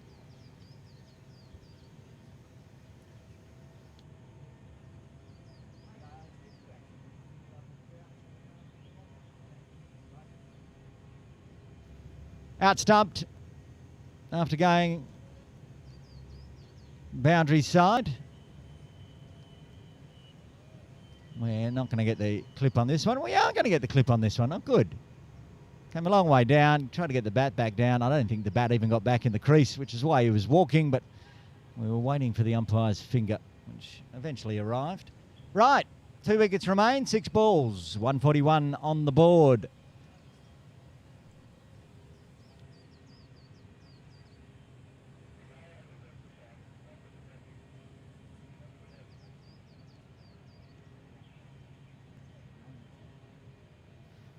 Out stumped after going boundary side. We're not going to get the clip on this one. We are going to get the clip on this one. Oh, good. Came a long way down, tried to get the bat back down. I don't think the bat even got back in the crease, which is why he was walking, but we were waiting for the umpire's finger, which eventually arrived. Right, 2 wickets remain, 6 balls, 141 on the board.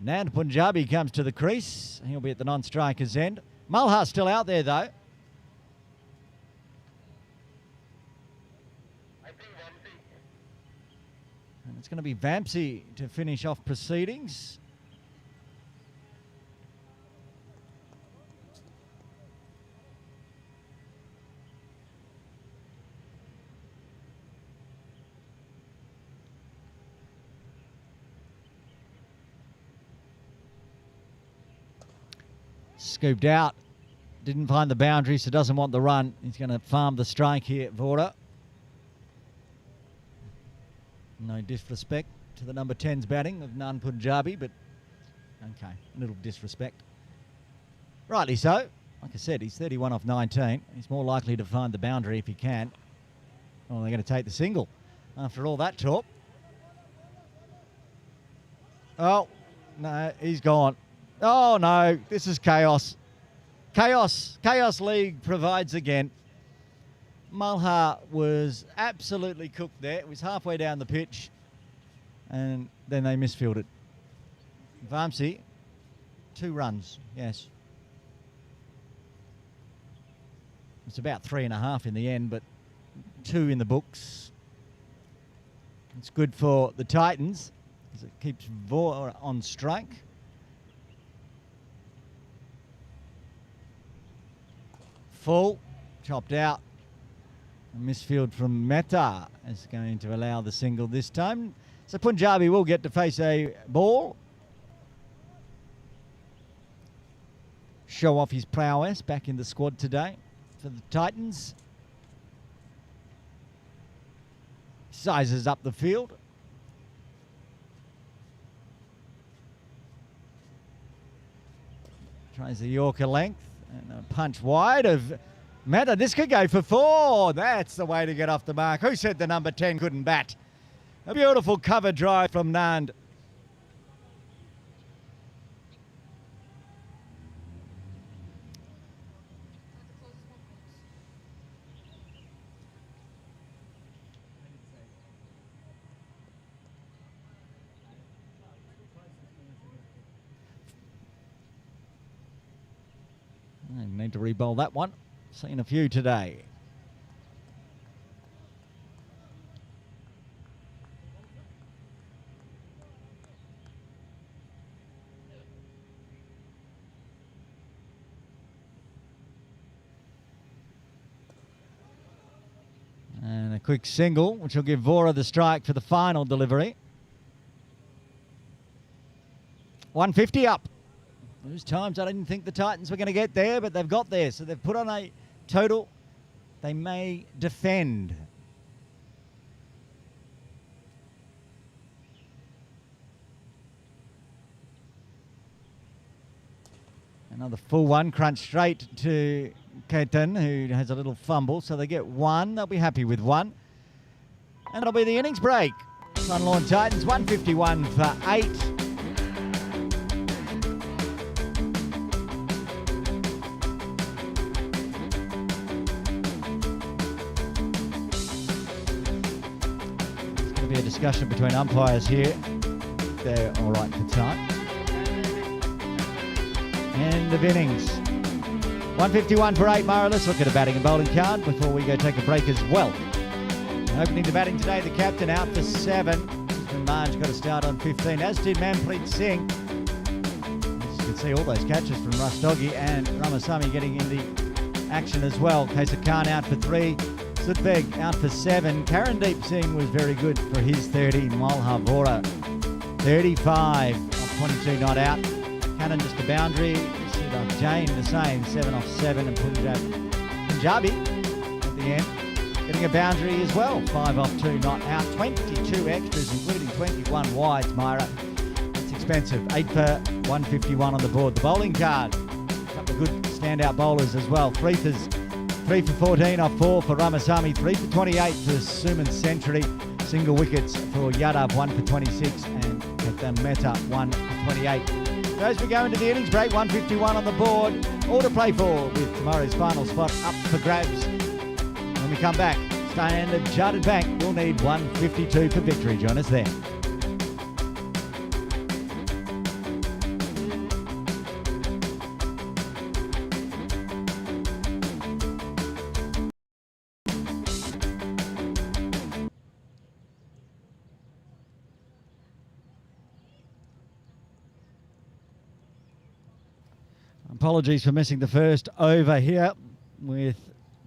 Nand Punjabi comes to the crease. He'll be at the non-striker's end. Malhar's still out there, though. And it's going to be Vampsy to finish off proceedings. Scooped out, didn't find the boundary, so doesn't want the run. He's going to farm the strike here, Vorta. No disrespect to the number 10's batting of Nand Punjabi, but okay, a little disrespect. Rightly so. Like I said, he's 31 off 19. He's more likely to find the boundary if he can. Oh, they're going to take the single after all that talk. Oh, no, he's gone. Oh, no, this is chaos. Chaos League provides again. Malhar was absolutely cooked there. It was halfway down the pitch, and then they misfielded. Vamsi, 2 runs, yes. It's about 3.5 in the end, but 2 in the books. It's good for the Titans, as it keeps Vor on strike. Full, chopped out. A misfield from Mehta is going to allow the single this time. So Punjabi will get to face a ball. Show off his prowess back in the squad today for the Titans. Sizes up the field. Tries the Yorker length. And a punch wide of Mehta. This could go for 4. That's the way to get off the mark. Who said the number 10 couldn't bat? A beautiful cover drive from Nand. Need to re-bowl that one. Seen a few today. And a quick single, which will give Vora the strike for the final delivery. 150 up. Those times I didn't think the Titans were going to get there, but they've got there. So they've put on a total. They may defend. Another full one, crunch straight to Kowloon, who has a little fumble. So they get one. They'll be happy with one. And it'll be the innings break. SUNLAWN Titans, 151 for 8. There's going to be a discussion between umpires here. They're all right for time. End of innings. 151 for 8, Mara. Let's look at a batting and bowling card before we go take a break as well. Opening the batting today, the captain out for 7. Marge got a start on 15, as did Manpreet Singh. As you can see, all those catches from Rastogi and Ramasamy getting in the action as well. Kaisa Khan out for 3. Sudbeg out for 7. Karandeep Singh was very good for his 30. Malha Vora 35 off 22 not out. Cannon just a boundary. Siddharth Jain the same, 7 off 7, and Punjabi at the end getting a boundary as well, 5 off 2 not out. 22 extras, including 21 wides, Myra. It's expensive. 8 for 151 on the board. The bowling card, a couple of good standout bowlers as well. 3 for 14 off 4 for Ramasamy, 3 for 28 for Suman Century. Single wickets for Yadav, 1 for 26, and Ketan Mehta, 1 for 28. As we go into the innings break, 151 on the board. All to play for with tomorrow's final spot up for grabs. When we come back, Standard Chartered Bank will need 152 for victory. Join us there. Apologies for missing the first over here with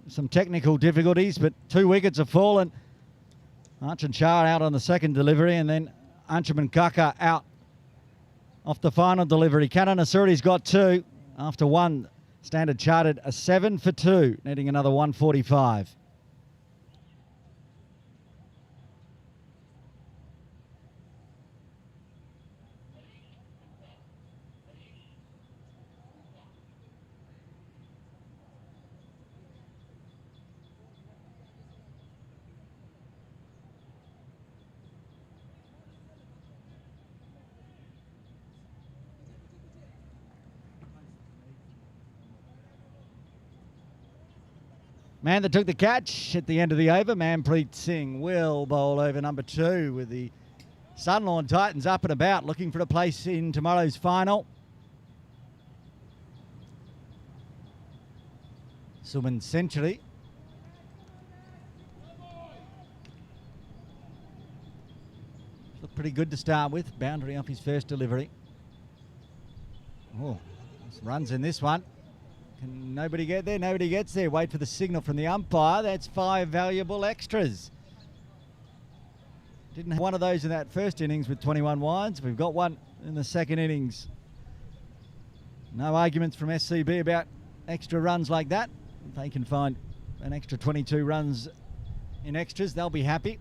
some technical difficulties, but 2 wickets have fallen. Archan Shah out on the second delivery, and then Anshuman Kaka out off the final delivery. Kanan Asuri's got 2 after 1. Standard Chartered a 7 for 2, netting another 145. Man that took the catch at the end of the over, Manpreet Singh, will bowl over number 2 with the SUNLAWN Titans up and about, looking for a place in tomorrow's final. Suman Century. Looked pretty good to start with. Boundary off his first delivery. Oh, runs in this one. Can nobody get there? Nobody gets there. Wait for the signal from the umpire. That's 5 valuable extras. Didn't have one of those in that first innings with 21 wides. We've got one in the second innings. No arguments from SCB about extra runs like that. If they can find an extra 22 runs in extras, they'll be happy.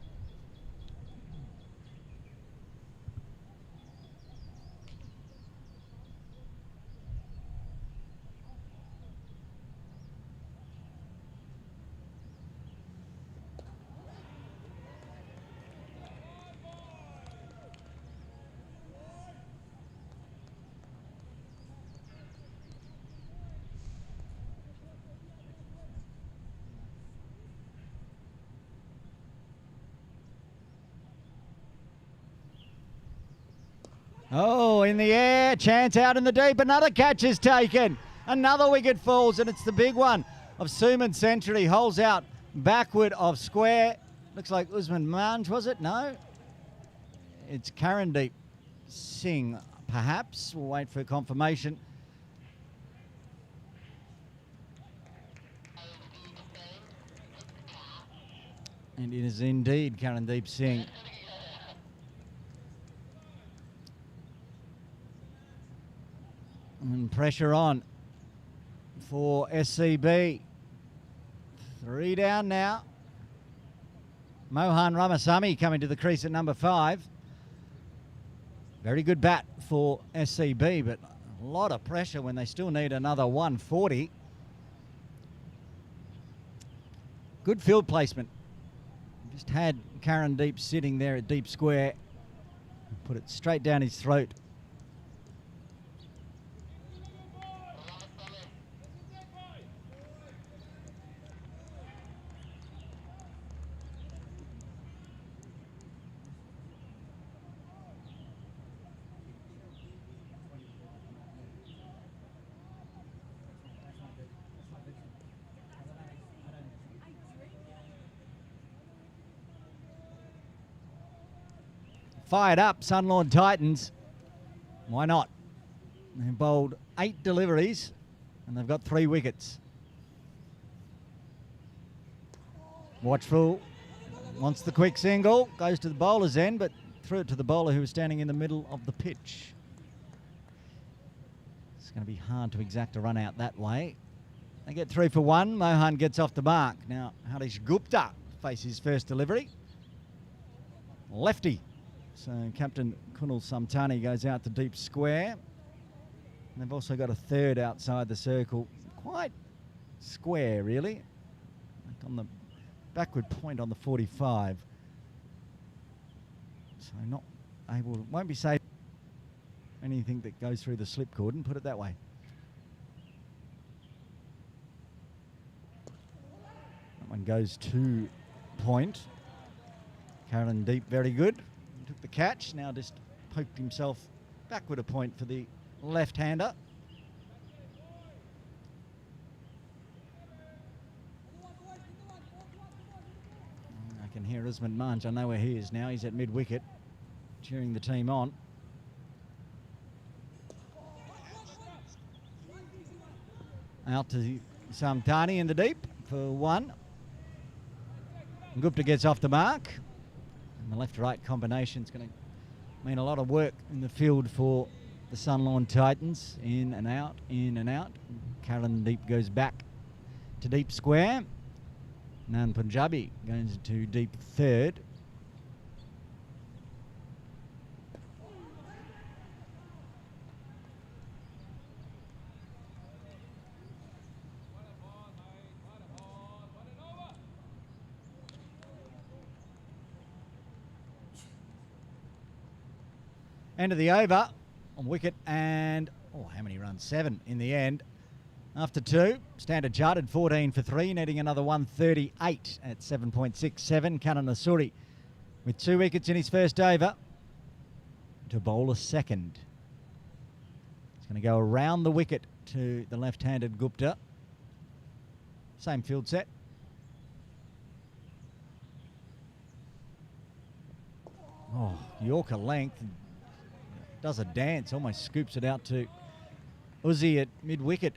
Oh, in the air, chance out in the deep, another catch is taken. Another wicket falls, and it's the big one of Suman Century. Holes out backward of square. Looks like Usman Manj, was it? No. It's Karandeep Singh, perhaps. We'll wait for confirmation. And it is indeed Karandeep Singh. And pressure on for SCB. 3 down now. Mohan Ramasamy coming to the crease at number 5. Very good bat for SCB, but a lot of pressure when they still need another 140. Good field placement. Just had Karandeep sitting there at deep square. Put it straight down his throat. Fired up, SUNLAWN Titans. Why not? They've bowled 8 deliveries and they've got 3 wickets. Watchful wants the quick single, goes to the bowler's end, but threw it to the bowler who was standing in the middle of the pitch. It's going to be hard to exact a run out that way. They get 3 for 1. Mohan gets off the mark. Now Harish Gupta faces his first delivery. Lefty. So Captain Kunal Samtani goes out to deep square. And they've also got a third outside the circle. Quite square, really. Like on the backward point on the 45. So not able, won't be safe anything that goes through the slip cordon, put it that way. That one goes to point. Karandeep very good. Took the catch, now just poked himself backward a point for the left-hander. I can hear Usman Manj. I know where he is now. He's at mid-wicket, cheering the team on. Out to Samtani in the deep for 1. Gupta gets off the mark. And the left-right combination is going to mean a lot of work in the field for the SUNLAWN Titans. In and out, in and out. Karandeep goes back to deep square. Nan Punjabi goes to deep third. End of the over on wicket and, how many runs? 7 in the end. After 2, Standard charted 14 for 3, netting another 138 at 7.67. Kananasuri with 2 wickets in his first over to bowl a second. He's going to go around the wicket to the left-handed Gupta. Same field set. Yorker length. Does a dance, almost scoops it out to Uzi at mid-wicket.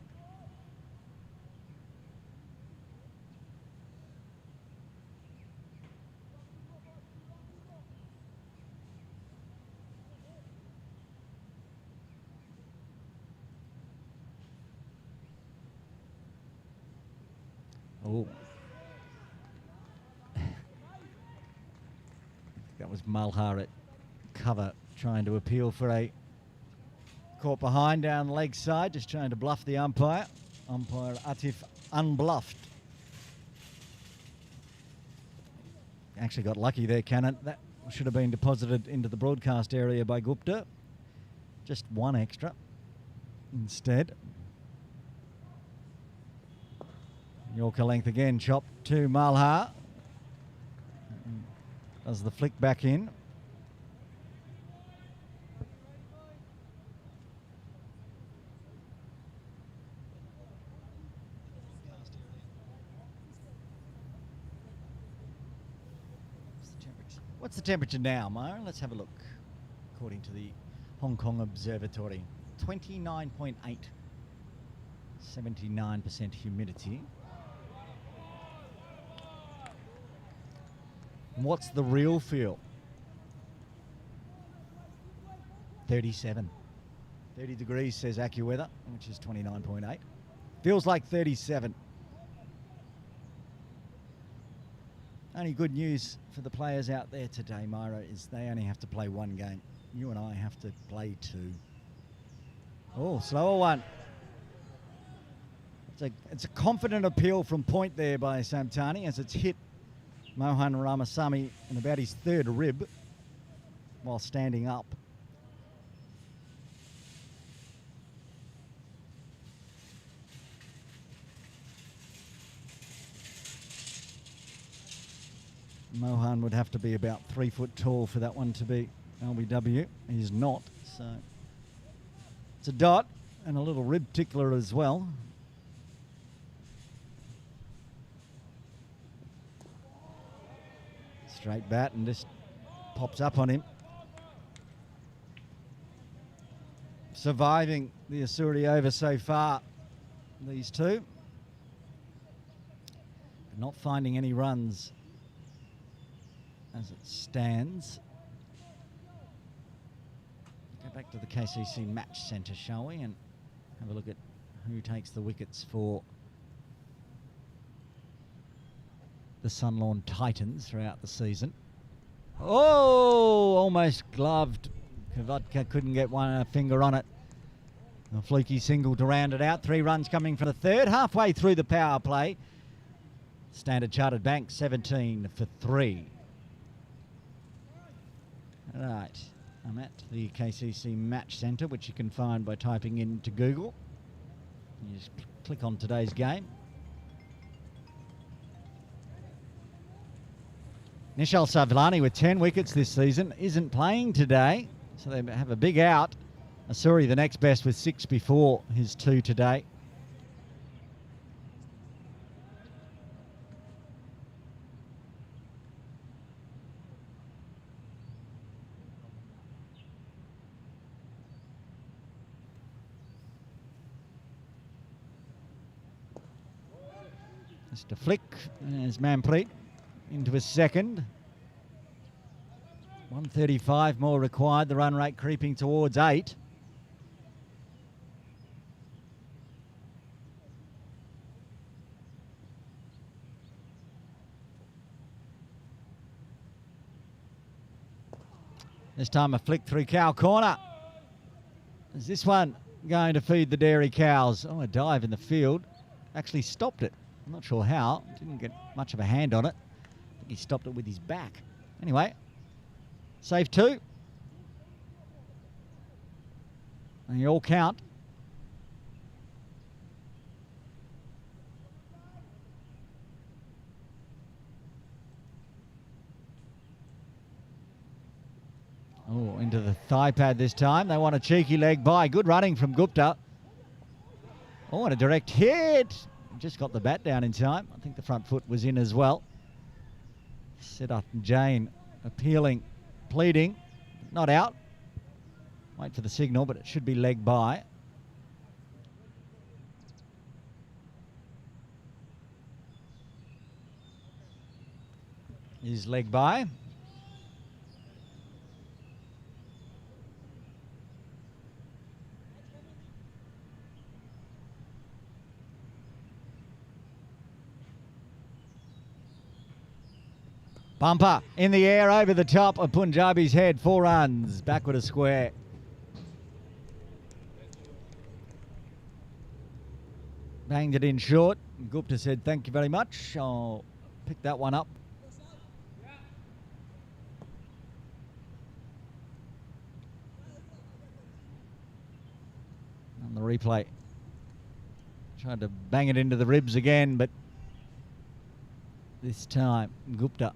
That was Malhar at cover, trying to appeal for a caught behind down the leg side, just trying to bluff the umpire. Umpire Atif unbluffed. Actually got lucky there, Cannon. That should have been deposited into the broadcast area by Gupta. Just 1 extra instead. Yorker length again, chopped to Malhar. Does the flick back in. What's the temperature now, Mo? Let's have a look. According to the Hong Kong Observatory, 29.8, 79% humidity. And what's the real feel? 37. 30 degrees, says AccuWeather, which is 29.8. Feels like 37. Only good news for the players out there today, Myra, is they only have to play one game. You and I have to play two. Oh, slower one. It's a confident appeal from point there by Samtani as it's hit Mohan Ramasamy in about his third rib while standing up. Mohan would have to be about 3 foot tall for that one to be LBW. He's not, so it's a dot and a little rib tickler as well. Straight bat and just pops up on him. Surviving the Asuri over so far, these two. But not finding any runs as it stands. Go back to the KCC match centre, shall we, and have a look at who takes the wickets for the SUNLAWN Titans throughout the season. Oh, almost gloved. Kavatka couldn't get one finger on it. A fluky single to round it out. 3 runs coming from the third, halfway through the power play. Standard Chartered Bank 17 for 3. Right, I'm at the KCC Match Centre, which you can find by typing into Google. You just click on today's game. Nishal Savlani with 10 wickets this season isn't playing today, so they have a big out. Asuri the next best with 6 before his 2 today. Just a flick, there's Manpreet into his second. 135 more required, the run rate creeping towards 8. This time a flick through cow corner. Is this one going to feed the dairy cows? Oh, a dive in the field. Actually stopped it. I'm not sure how. Didn't get much of a hand on it. I think he stopped it with his back. Anyway, save 2. And you all count. Oh, into the thigh pad this time. They want a cheeky leg by. Good running from Gupta. Oh, and a direct hit. Just got the bat down in time. I think the front foot was in as well. Siddharth Jain appealing, pleading. Not out. Wait for the signal, but it should be leg by. Is leg by. Bumper in the air over the top of Punjabi's head. 4 runs. Backward a square. Banged it in short. Gupta said, thank you very much. I'll pick that one up. On the replay. Tried to bang it into the ribs again, but this time Gupta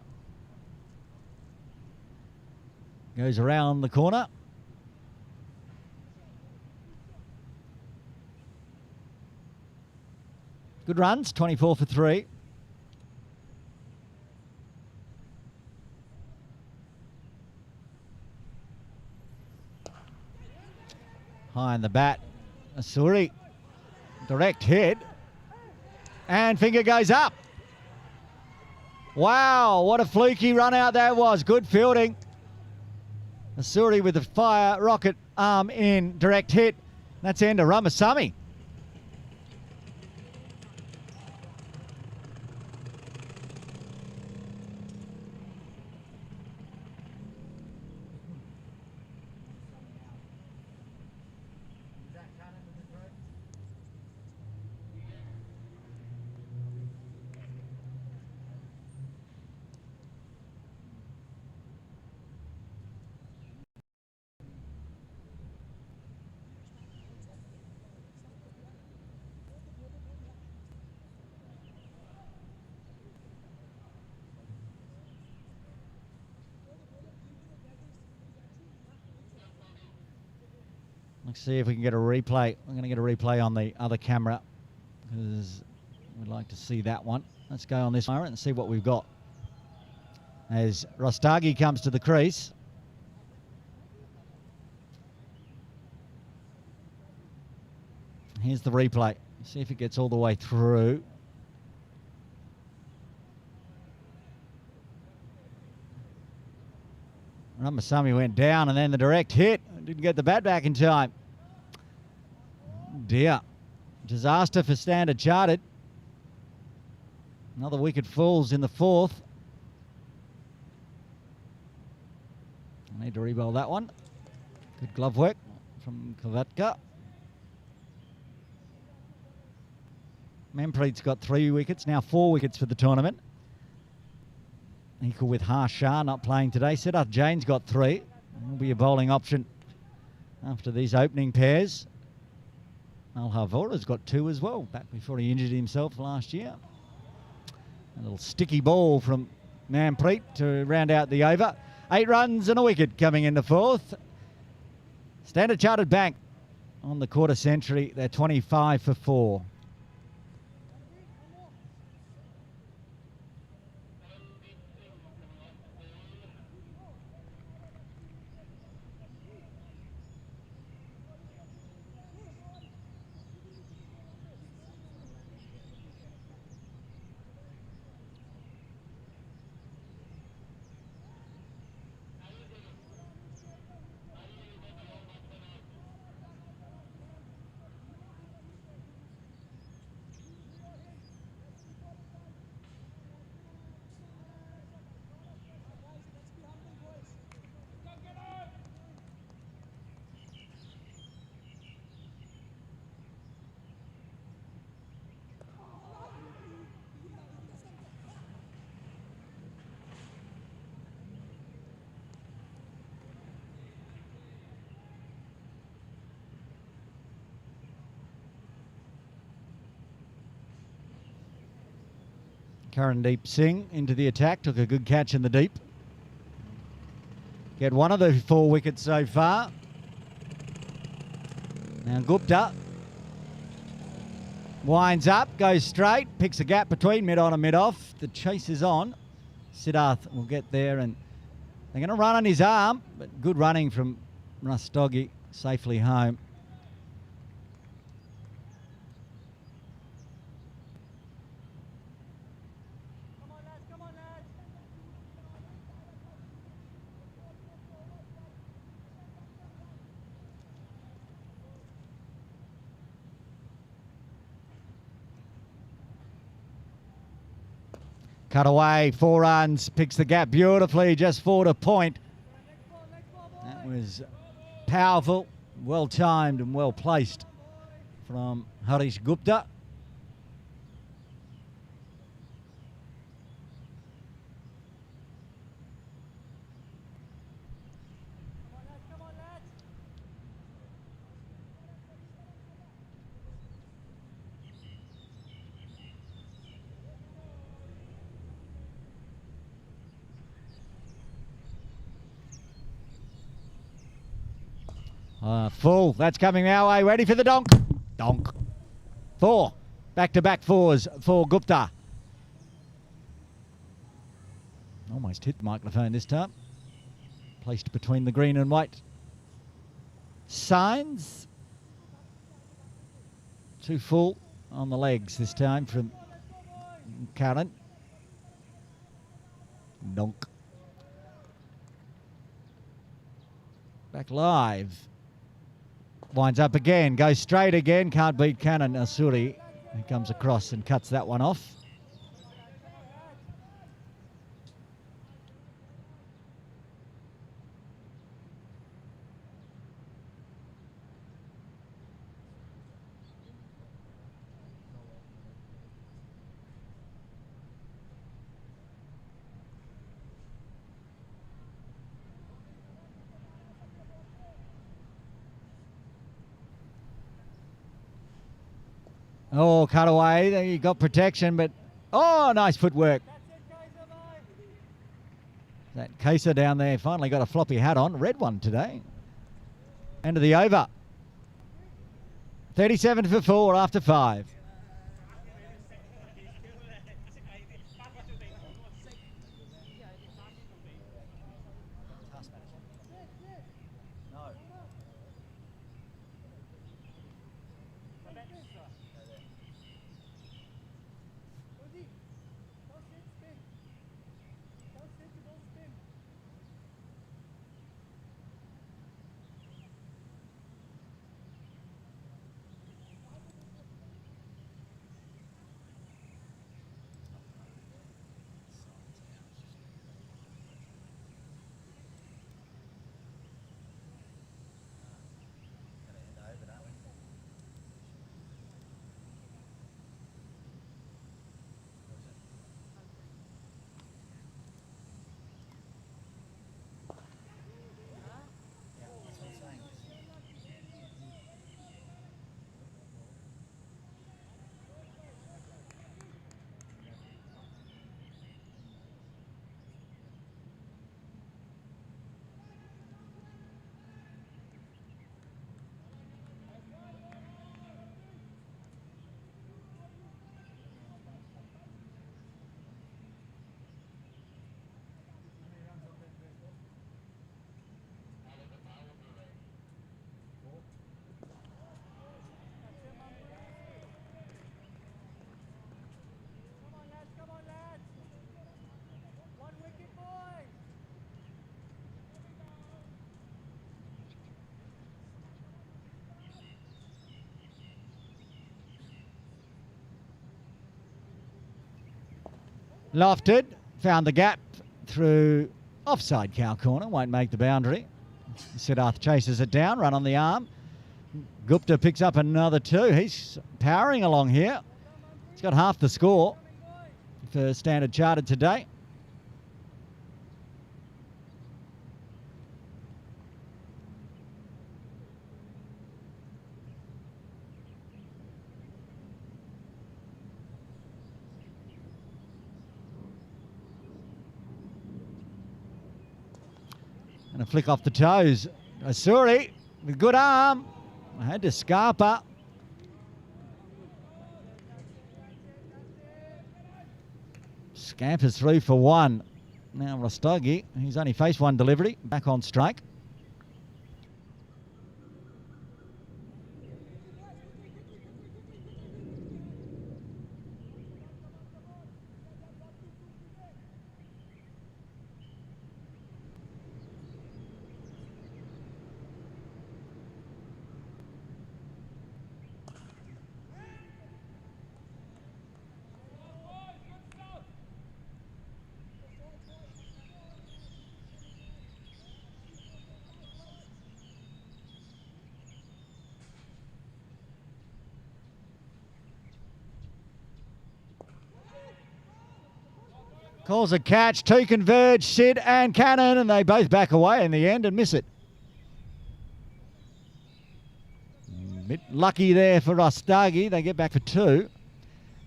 goes around the corner. Good runs, 24 for 3. High in the bat, Asuri. Direct hit. And finger goes up. Wow, what a fluky run out that was. Good fielding. Asuri with the fire rocket arm in, direct hit. That's end of Ramasamy. Let's see if we can get a replay. I'm going to get a replay on the other camera because we'd like to see that one. Let's go on this one and see what we've got. As Rostagi comes to the crease. Here's the replay. See if it gets all the way through. Ramasamy went down and then the direct hit. Didn't get the bat back in time. Dear. Disaster for Standard Chartered. Another wicket falls in the fourth. I need to re-bowl that one. Good glove work from Kavatka. Manpreet's got 3 wickets, now 4 wickets for the tournament. Equal with Harsha not playing today. Siddharth Jain's got 3. Will be a bowling option after these opening pairs. Al Havora's got 2 as well, back before he injured himself last year. A little sticky ball from Manpreet to round out the over. 8 runs and a wicket coming in the fourth. Standard Chartered Bank on the quarter century. They're 25 for 4. Karandeep Singh into the attack, took a good catch in the deep. Get one of the 4 wickets so far. Now Gupta winds up, goes straight, picks a gap between mid-on and mid-off. The chase is on. Siddharth will get there and they're going to run on his arm, but good running from Rastogi, safely home. Cut away, 4 runs, picks the gap beautifully, just 4 to point. That was powerful, well timed and well placed from Harish Gupta. Full, that's coming our way, ready for the donk. Donk. 4, back-to-back 4s for Gupta. Almost hit the microphone this time. Placed between the green and white signs. 2 full on the legs this time from Karan. Donk. Back live. Winds up again. Goes straight again. Can't beat Cannon. Asuri. He comes across and cuts that one off. Oh, cut away. There you got protection, but oh, nice footwork. That Kesa down there finally got a floppy hat on. Red one today. End of the over. 37 for 4 after 5. Lofted, found the gap through offside cow corner, won't make the boundary. Siddharth chases it down, run on the arm. Gupta picks up another 2. He's powering along here. He's got half the score for Standard Chartered today. And a flick off the toes. Asuri with good arm. I had to Scarpa. Scampers through for 1. Now Rastogi, he's only faced 1 delivery. Back on strike. Calls a catch, 2 converge, Sid and Cannon, and they both back away in the end and miss it. Bit lucky there for Rostagi. They get back for 2.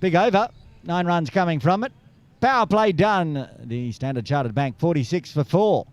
Big over, 9 runs coming from it. Power play done. The Standard Chartered Bank 46 for 4.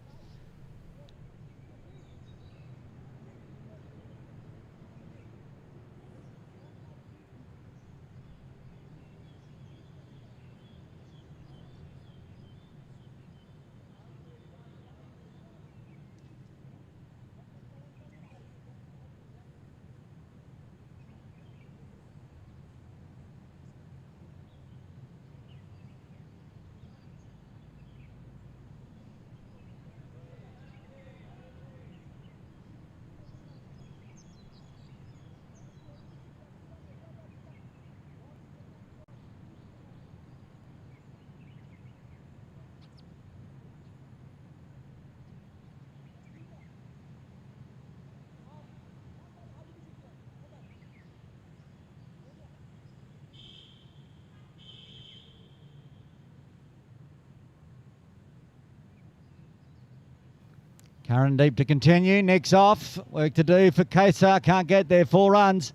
Curran deep to continue. Nick's off. Work to do for Kesar. Can't get there. 4 runs.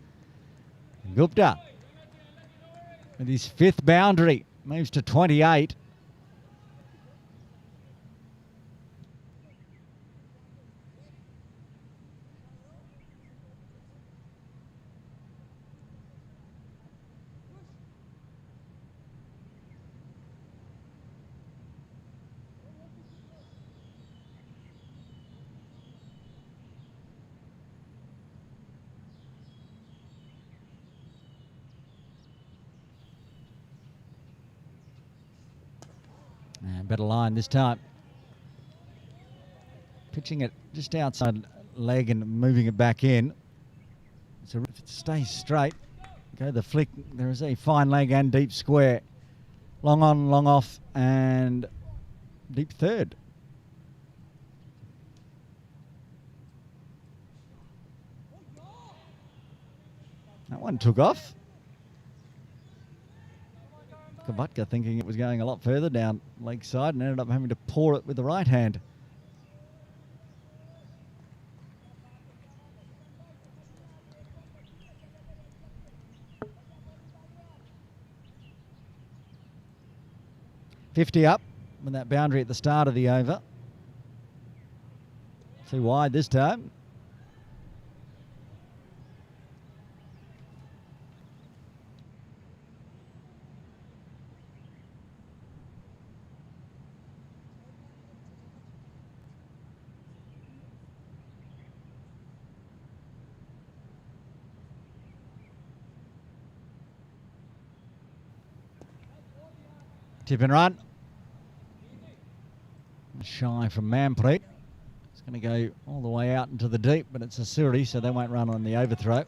Gupta with his 5th boundary. Moves to 28. And better line this time. Pitching it just outside leg and moving it back in. So if it stays straight, go the flick. There is a fine leg and deep square. Long on, long off, and deep third. That one took off. Kavatka thinking it was going a lot further down leg side and ended up having to pour it with the right hand. $50 up with that boundary at the start of the over. Too wide this time. Tip and run. Shy from Manpreet. It's going to go all the way out into the deep, but it's a Suri, so they won't run on the overthrow.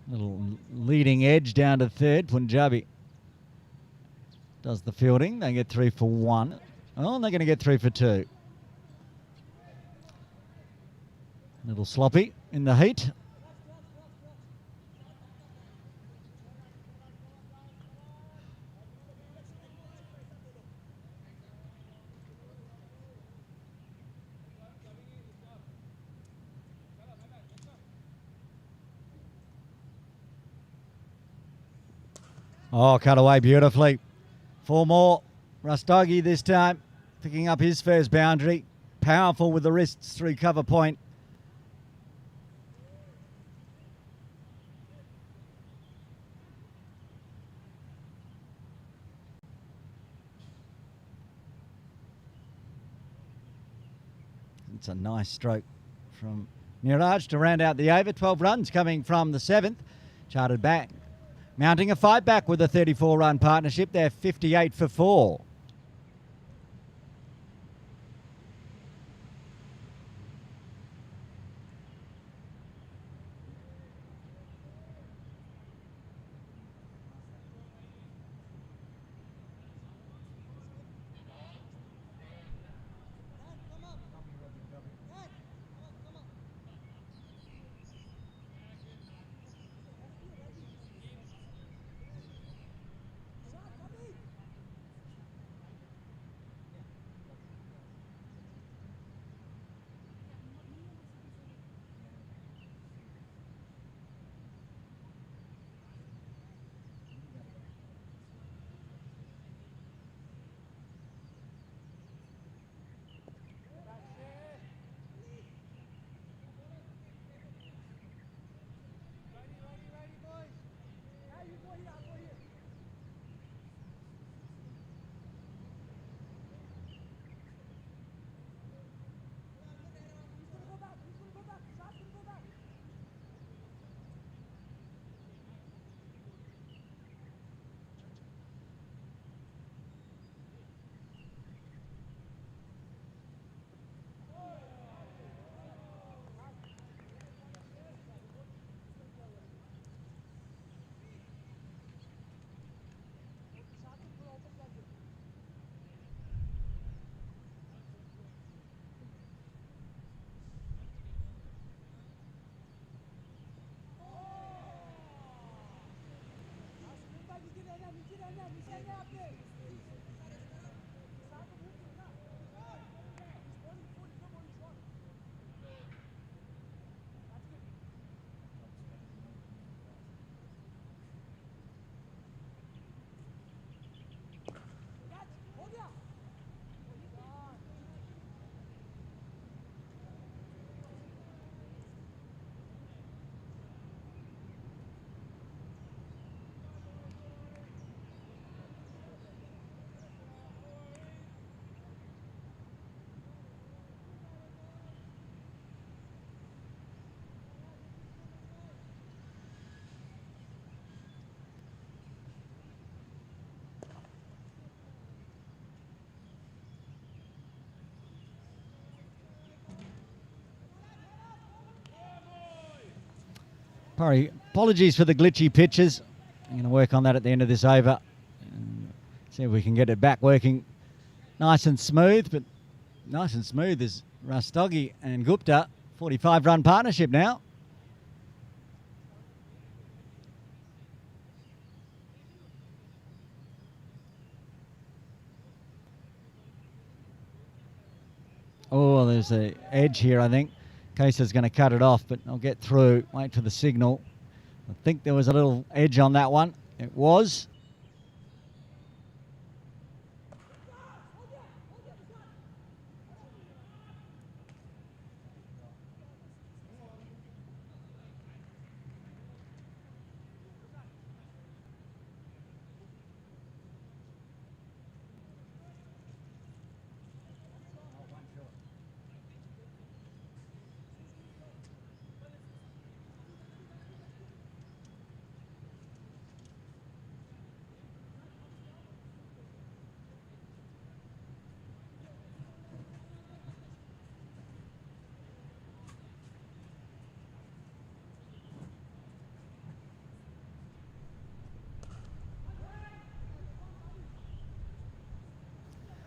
Little leading edge down to third. Punjabi does the fielding. They get 3 for 1. Oh, and they're going to get 3 for 2. Little sloppy in the heat. Oh, cut away beautifully. 4 more. Rastogi this time, picking up his first boundary. Powerful with the wrists through cover point. It's a nice stroke from Niraj to round out the over. 12 runs coming from the 7th. Chartered back. Mounting a fight back with a 34-run partnership. They're 58 for 4. Apologies for the glitchy pitches. I'm going to work on that at the end of this over. See if we can get it back working nice and smooth. But nice and smooth is Rastogi and Gupta. 45-run partnership now. Oh, there's an edge here, I think. Case's going to cut it off, but I'll get through. Wait for the signal. I think there was a little edge on that one. It was.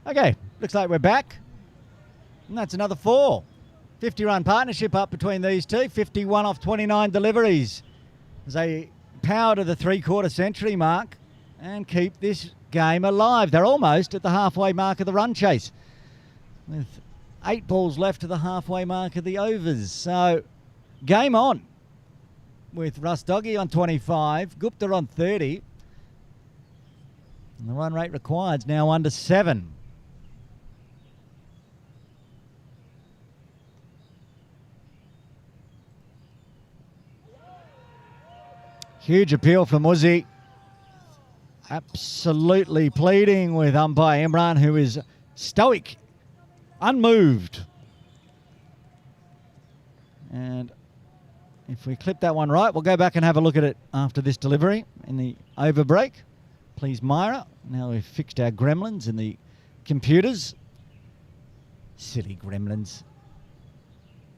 Okay, looks like we're back. And that's another 4. 50-run partnership up between these two. 51 off 29 deliveries as they power to the three-quarter century mark and keep this game alive. They're almost at the halfway mark of the run chase with 8 balls left to the halfway mark of the overs. So game on with Rastogi on 25, Gupta on 30. And the run rate required is now under 7. Huge appeal from Uzi. Absolutely pleading with umpire Imran, who is stoic, unmoved. And if we clip that one right, we'll go back and have a look at it after this delivery in the over break. Please, Myra. Now we've fixed our gremlins in the computers. Silly gremlins.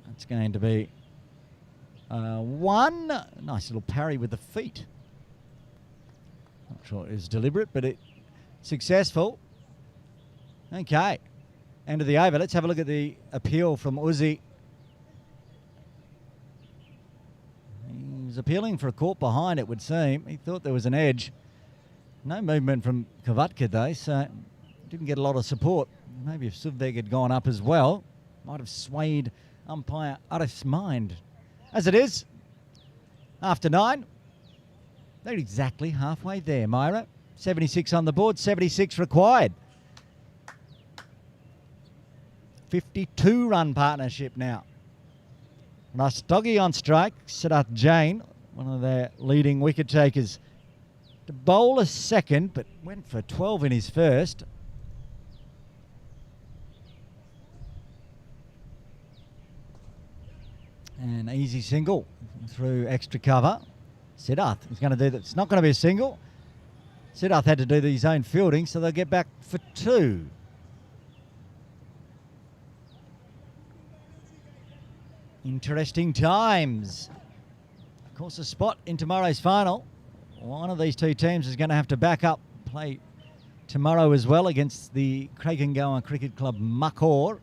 That's going to be one. Nice little parry with the feet. Not sure it was deliberate, but it's successful. Okay. End of the over. Let's have a look at the appeal from Uzi. He was appealing for a caught behind, it would seem. He thought there was an edge. No movement from Kavatka, though, so didn't get a lot of support. Maybe if Suvveg had gone up as well, might have swayed umpire Arif's mind. As it is, after 9, they're exactly halfway there, Myra. 76 on the board, 76 required. 52-run partnership now. Rastogi on strike, Siddharth Jain, one of their leading wicket takers. To bowl a second, but went for 12 in his first. An easy single through extra cover. Siddharth is going to do that. It's not going to be a single. Siddharth had to do his own fielding, so they'll get back for 2. Interesting times. Of course, a spot in tomorrow's final. One of these two teams is going to have to back up, play tomorrow as well against the Krakengoa Cricket Club Makor.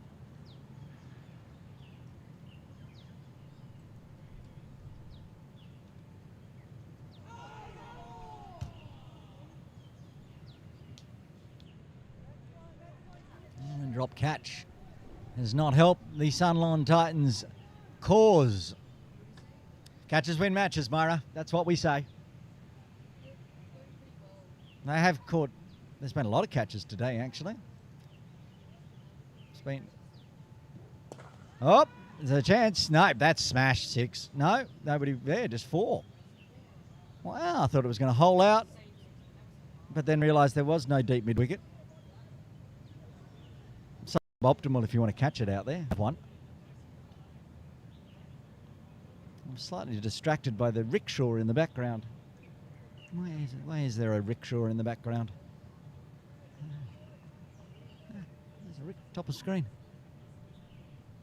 And drop catch has not helped the SUNLAWN Titans cause. Catches win matches, Myra. That's what we say. They have caught, there's been a lot of catches today, actually. It's been, oh, there's a chance. No, that's smashed 6. No, nobody there, just 4. Wow, I thought it was going to hole out, but then realised there was no deep mid-wicket. Optimal if you want to catch it out there. One. I'm slightly distracted by the rickshaw in the background. Why is there a rickshaw in the background? There's a top of screen.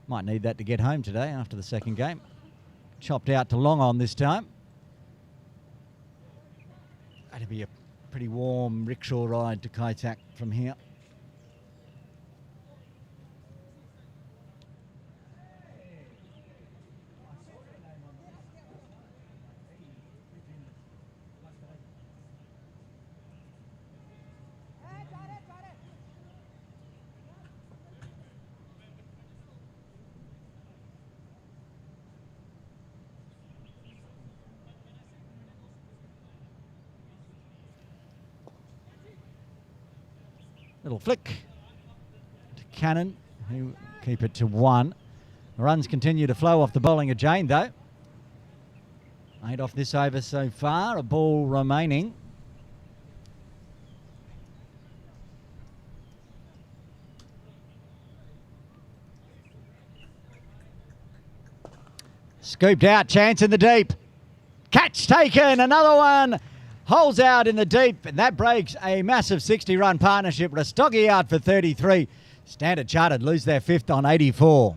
Might need that to get home today after the second game. Chopped out to long on this time. going to be a pretty warm rickshaw ride to Kaitak from here. Little flick to Cannon, who keep it to 1. The runs continue to flow off the bowling of Jane, though. 8 off this over so far, a ball remaining. Scooped out, chance in the deep. Catch taken, another one. Holes out in the deep, and that breaks a massive 60-run partnership. Rastogi out for 33. Standard Chartered lose their 5th on 84.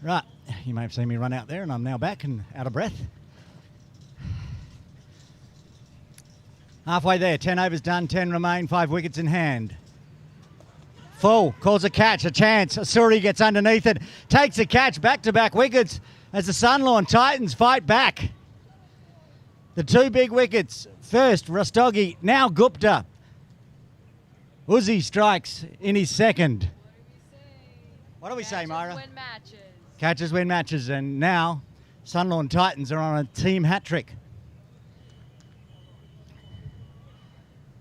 Right, you may have seen me run out there, and I'm now back and out of breath. Halfway there, 10 overs done, 10 remain, 5 wickets in hand. Full, calls a catch, a chance. Suri gets underneath it, takes a catch, back-to-back wickets as the SUNLAWN Titans fight back. The 2 big wickets, first Rastogi, now Gupta. Uzi strikes in his second. What do we say, Myra? Win matches. Catches win matches, and now SUNLAWN Titans are on a team hat-trick.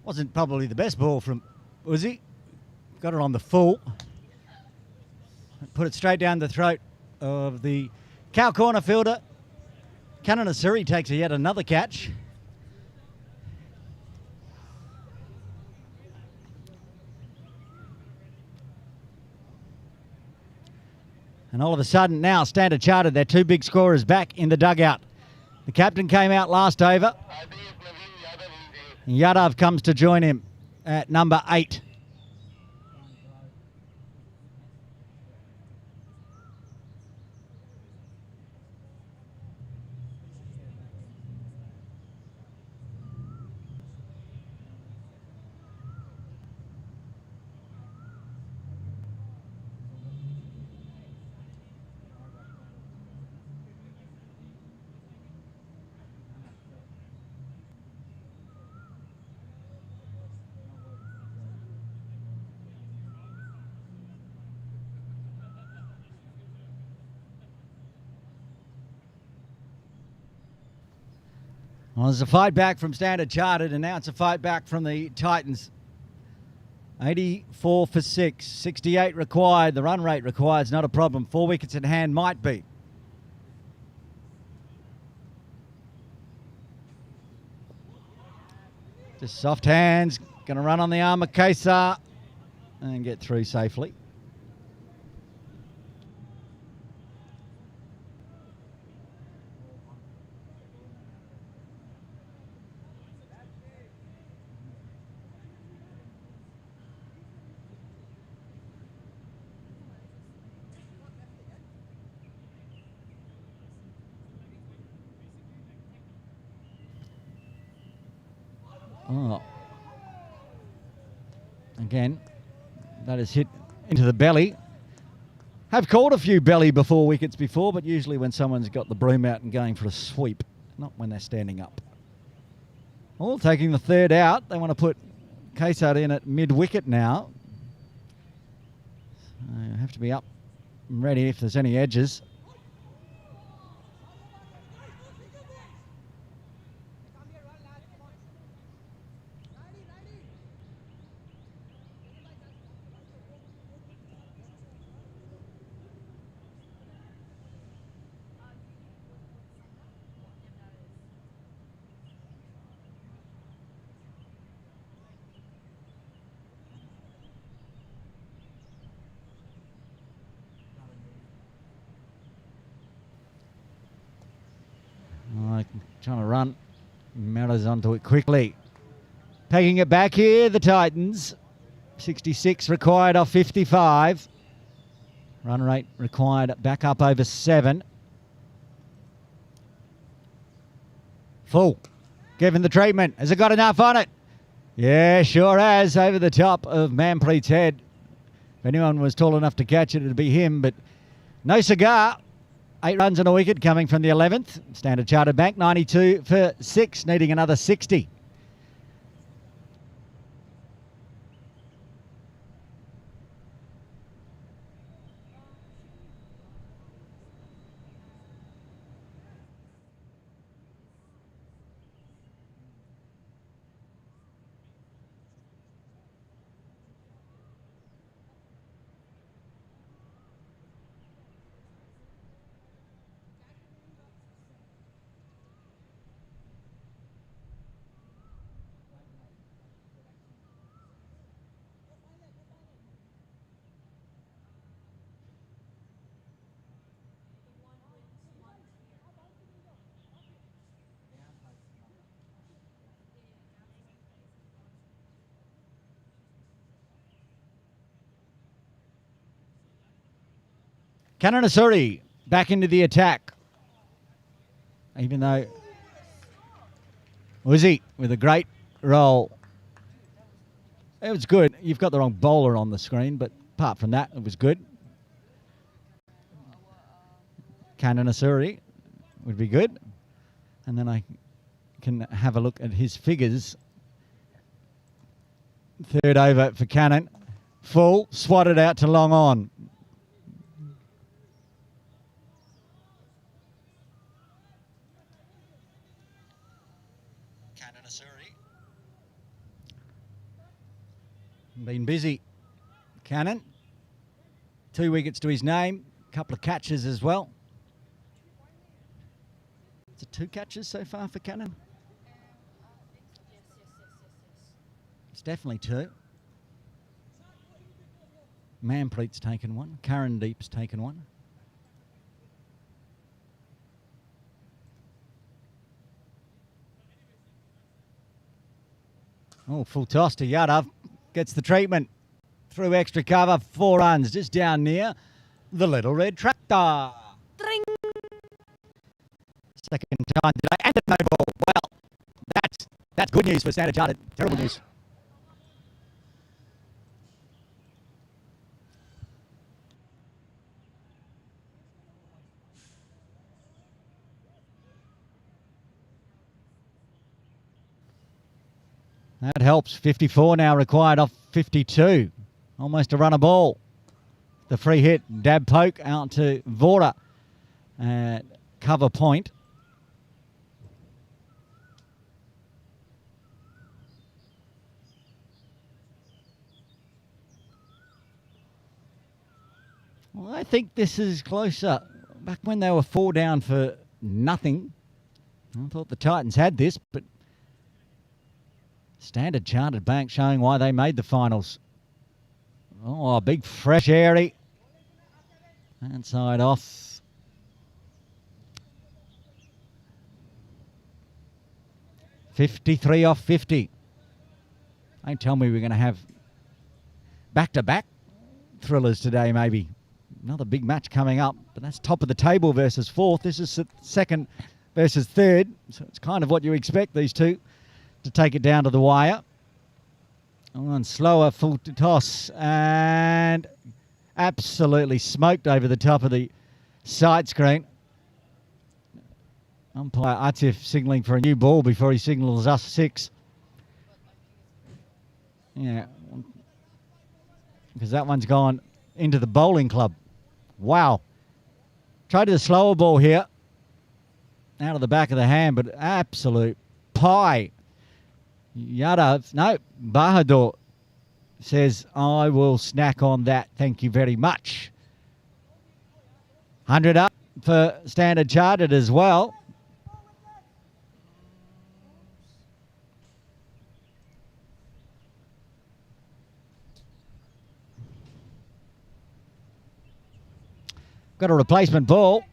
Wasn't probably the best ball from Uzi. Got it on the full. Put it straight down the throat of the cow corner fielder. Kananasuri takes yet another catch. And all of a sudden now, Standard Chartered, their 2 big scorers back in the dugout. The captain came out last over. Yadav comes to join him at number 8. Well, there's a fight back from Standard Chartered, and now it's a fight back from the Titans. 84 for 6, 68 required. The run rate required is not a problem. 4 wickets in hand might be. Just soft hands, going to run on the arm of Kesar and get through safely. Oh. Again, that is hit into the belly. Have caught a few belly before wickets before, but usually when someone's got the broom out and going for a sweep, not when they're standing up. All taking the third out. They want to put Kesar in at mid-wicket now. So have to be up and ready if there's any edges. Trying to run. Mellows onto it quickly. Taking it back here, the Titans. 66 required off 55. Run rate required back up over 7. Full. Given the treatment. Has it got enough on it? Yeah, sure has. Over the top of Manpreet's head. If anyone was tall enough to catch it, it'd be him, but no cigar. 8 runs and a wicket coming from the 11th. Standard Chartered Bank, 92 for 6, needing another 60. Kananasuri back into the attack. Even though Uzi with a great roll. It was good. You've got the wrong bowler on the screen, but apart from that, it was good. Kananasuri would be good. And then I can have a look at his figures. Third over for Cannon. Full, swatted out to long on. Been busy. Cannon. 2 wickets to his name. A couple of catches as well. Is it 2 catches so far for Cannon? It's definitely 2. Manpreet's taken 1. Karandeep's taken 1. Oh, full toss to Yadav. Gets the treatment. Through extra cover. 4 runs just down near the Little Red Tractor. Dring. Second time today. And a no ball. Well, that's good news for Standard Chartered. Terrible news. That helps. 54 now required off 52. Almost a run a ball. The free hit. Dab poke out to Vora at cover point. Well, I think this is closer. Back when they were 4 down for nothing, I thought the Titans had this, but Standard Chartered Bank showing why they made the finals. Oh, a big fresh airy. Hand side off. $53 off 50. Don't tell me we're going to have back-to-back thrillers today, maybe. Another big match coming up, but that's top of the table versus fourth. This is second versus third, so it's kind of what you expect these two to take it down to the wire. On slower full toss and absolutely smoked over the top of the side screen. Umpire Atif signalling for a new ball before he signals us 6. Yeah, because that one's gone into the bowling club. Wow. Tried to the slower ball here. Out of the back of the hand, but absolute pie. Yadav, no, Bahadur says, I will snack on that. Thank you very much. 100 up for Standard Chartered as well. Got a replacement ball.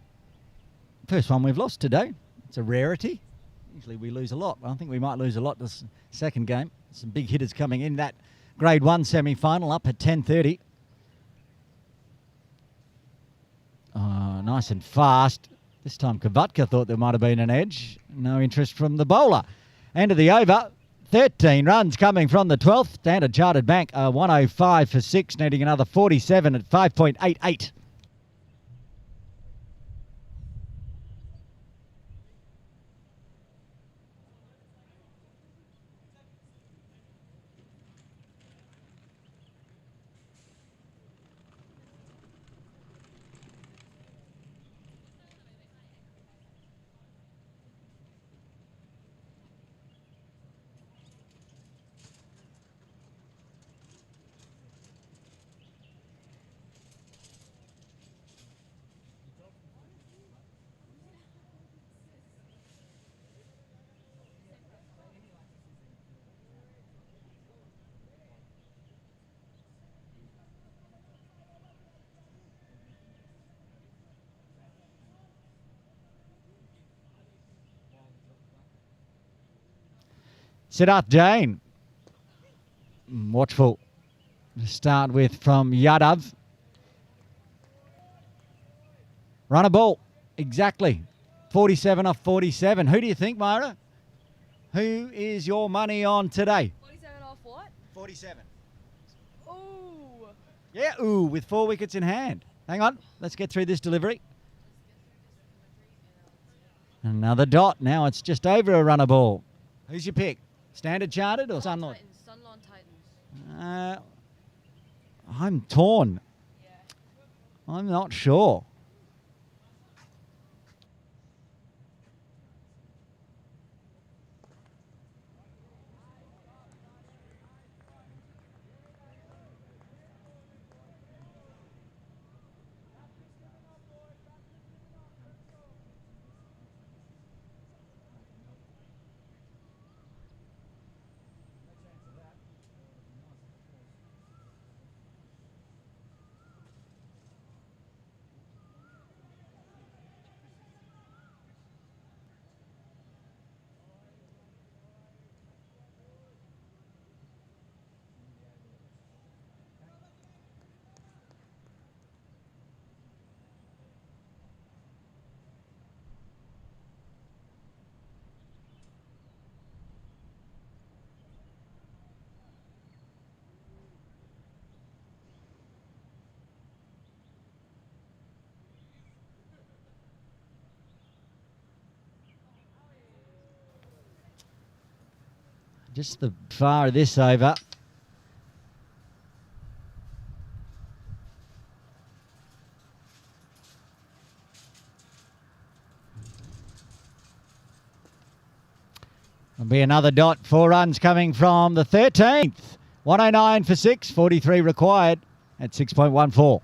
First one we've lost today. It's a rarity. Usually we lose a lot. I think we might lose a lot this second game. Some big hitters coming in. That Grade 1 semi-final up at 10:30. Nice and fast. This time Kavatka thought there might have been an edge. No interest from the bowler. End of the over. 13 runs coming from the 12th. Standard Chartered Bank 105 for 6, needing another 47 at 5.88. Siddharth Jain. Watchful to start with from Yadav. Run a ball. Exactly. 47 off 47. Who do you think, Myra? Who is your money on today? 47 off what? 47. Ooh. Yeah, ooh, with 4 wickets in hand. Hang on. Let's get through this delivery. Another dot. Now it's just over a runner ball. Who's your pick? Standard Chartered or SUNLAWN? SUNLAWN Titans. I'm torn. Yeah. I'm not sure. Just the far of this over. There'll be another dot. 4 runs coming from the 13th. 109 for 6, 43 required at 6.14.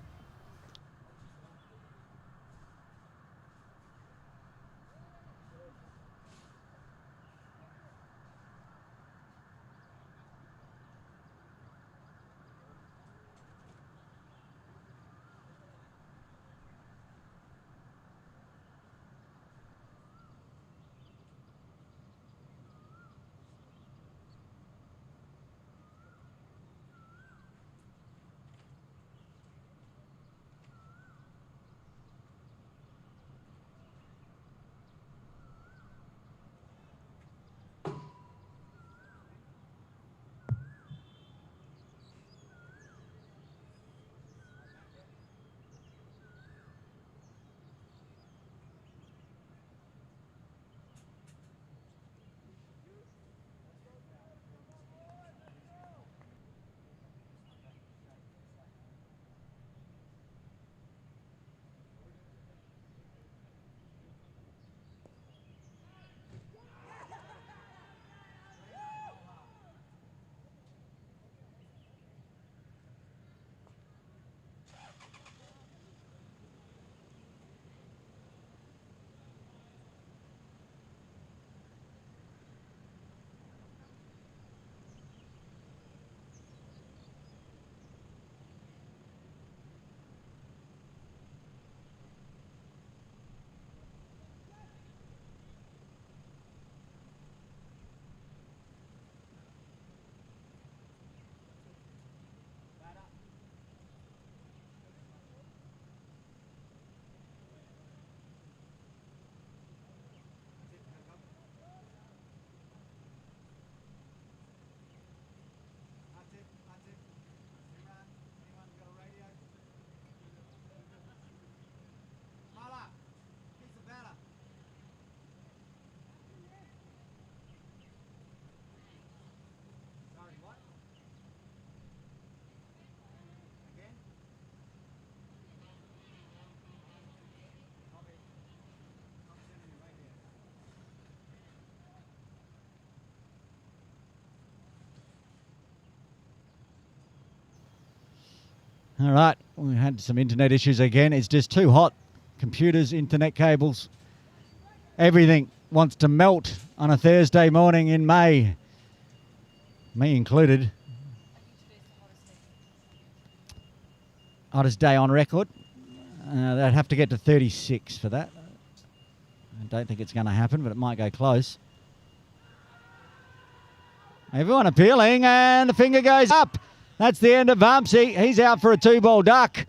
All right, we had some internet issues again. It's just too hot. Computers, internet cables, everything wants to melt on a Thursday morning in May. Me included. I think today's the hottest day. Hottest day on record. They'd have to get to 36 for that. I don't think it's going to happen, but it might go close. Everyone appealing, and the finger goes up. That's the end of Bumpsy. He's out for a 2-ball duck.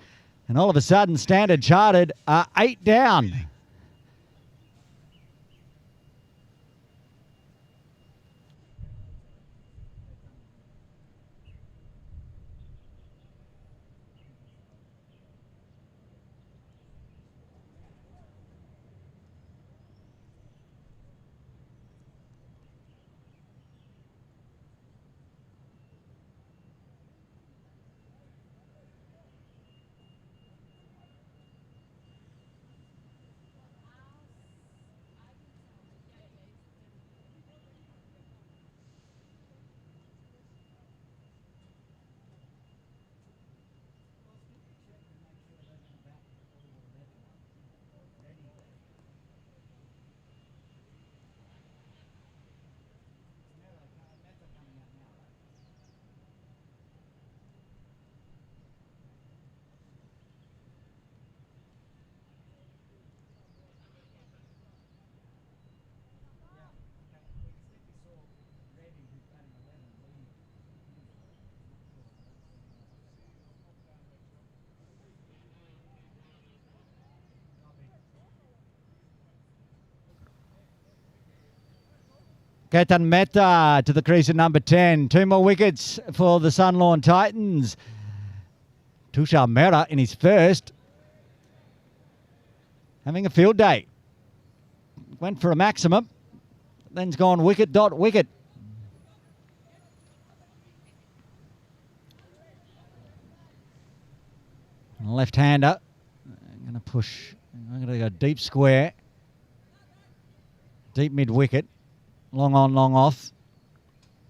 And all of a sudden, Standard Chartered are 8 down. Ketan Mehta to the crease at number 10. 2 more wickets for the SUNLAWN Titans. Tushar Mehta in his first. Having a field day. Went for a maximum. Then's gone wicket dot wicket. Left-hander. I'm going to push. I'm going to go deep square. Deep mid-wicket. Long on, long off.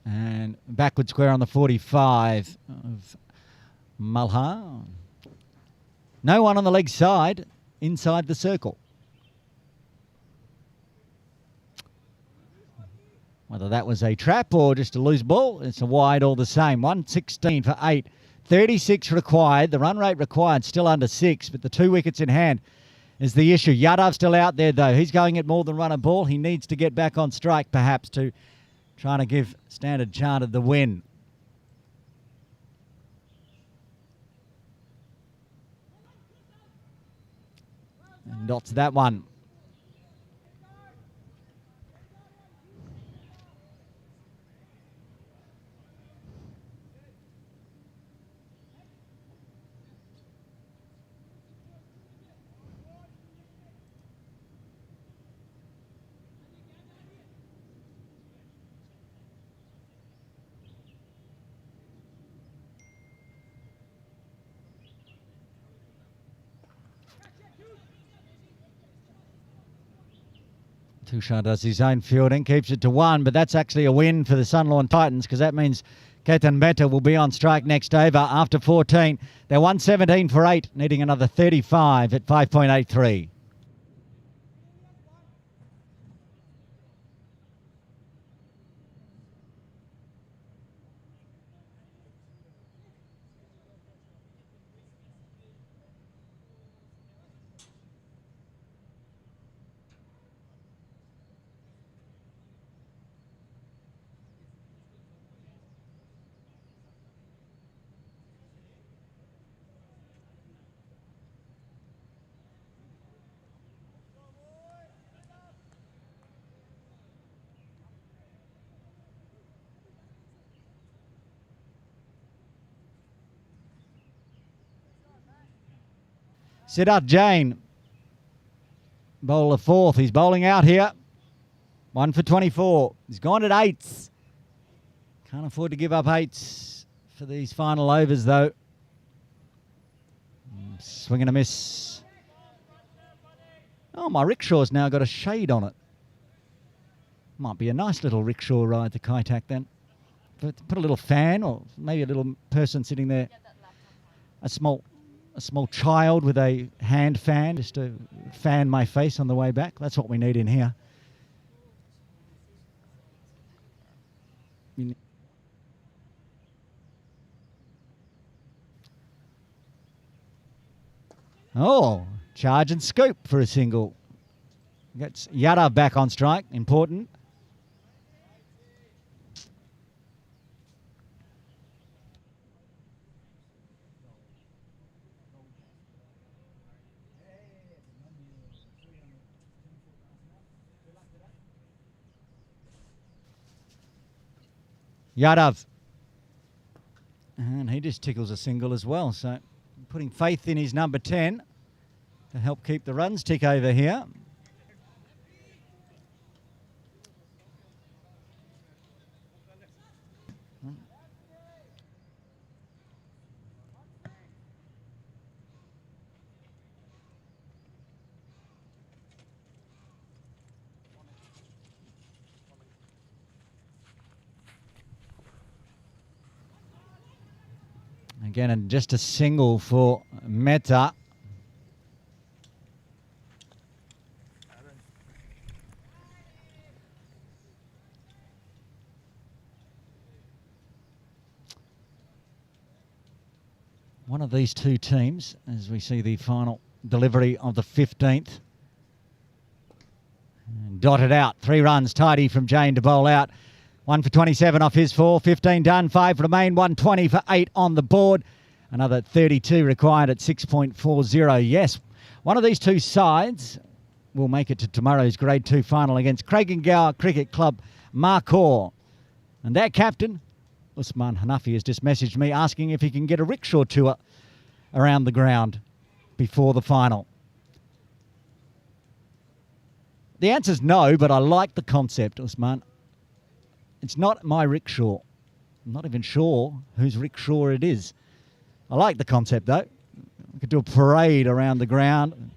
And backward square on the 45 of Malha. No one on the leg side inside the circle. Whether that was a trap or just a loose ball, it's a wide all the same. 116 for 8. 36 required. The run rate required still under 6, but the 2 wickets in hand is the issue. Yadav still out there, though. He's going at more than run a ball. He needs to get back on strike, perhaps, to trying to give Standard Chartered the win. And dots that one. Tushar does his own fielding, keeps it to 1, but that's actually a win for the SUNLAWN Titans because that means Ketan Mehta will be on strike next over after 14. They're 117 for 8, needing another 35 at 5.83. Siddharth Jain, bowler 4th. He's bowling out here. 1 for 24. He's gone at 8s. Can't afford to give up 8s for these final overs, though. Swing and a miss. Oh, my rickshaw's now got a shade on it. Might be a nice little rickshaw ride to Kaitak then. Put a little fan or maybe a little person sitting there a small child with a hand fan just to fan my face on the way back. That's what we need in here. Oh, charge and scoop for a single. Gets Yada back on strike. Important. Yadav. And he just tickles a single as well. So putting faith in his number 10 to help keep the runs tick over here. Again, and just a single for Mehta. One of these two teams, as we see the final delivery of the 15th. And dotted out, 3 runs, tidy from Jane to bowl out. 1 for 27 off his 4, 15 done, 5 remain, 120 for 8 on the board. Another 32 required at 6.40. Yes, one of these two sides will make it to tomorrow's Grade 2 final against Craigengower Cricket Club, Markhor. And their captain, Usman Hanafi, has just messaged me asking if he can get a rickshaw tour around the ground before the final. The answer's no, but I like the concept, Usman. It's not my rickshaw. I'm not even sure whose rickshaw it is. I like the concept, though. We could do a parade around the ground,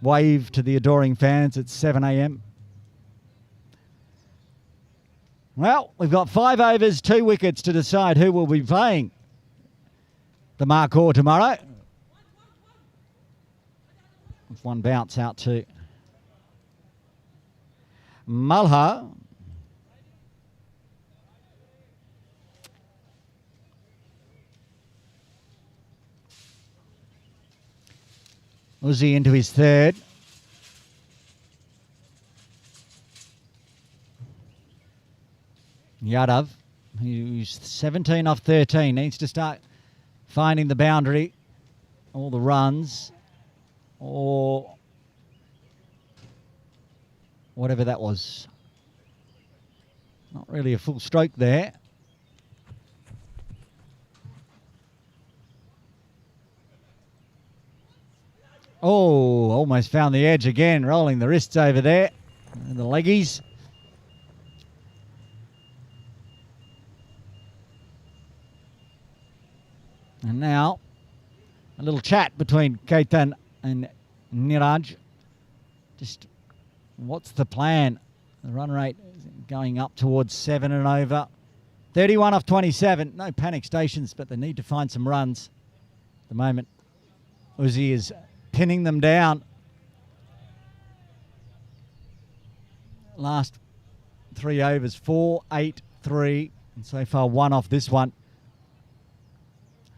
wave to the adoring fans at 7 a.m. Well, we've got 5 overs, 2 wickets to decide who will be playing the Markhor tomorrow. With one bounce out to Malha. Uzi into his 3rd. Yadav, who's 17 off 13, needs to start finding the boundary, all the runs, or whatever that was. Not really a full stroke there. Oh, almost found the edge again, rolling the wrists over there, and the leggies. And now, a little chat between Ketan and Niraj. Just, what's the plan? The run rate is going up towards 7 and over. 31 off 27. No panic stations, but they need to find some runs. At the moment, Uzi is pinning them down. Last 3 overs, 4, 8, 3, and so far 1 off this one.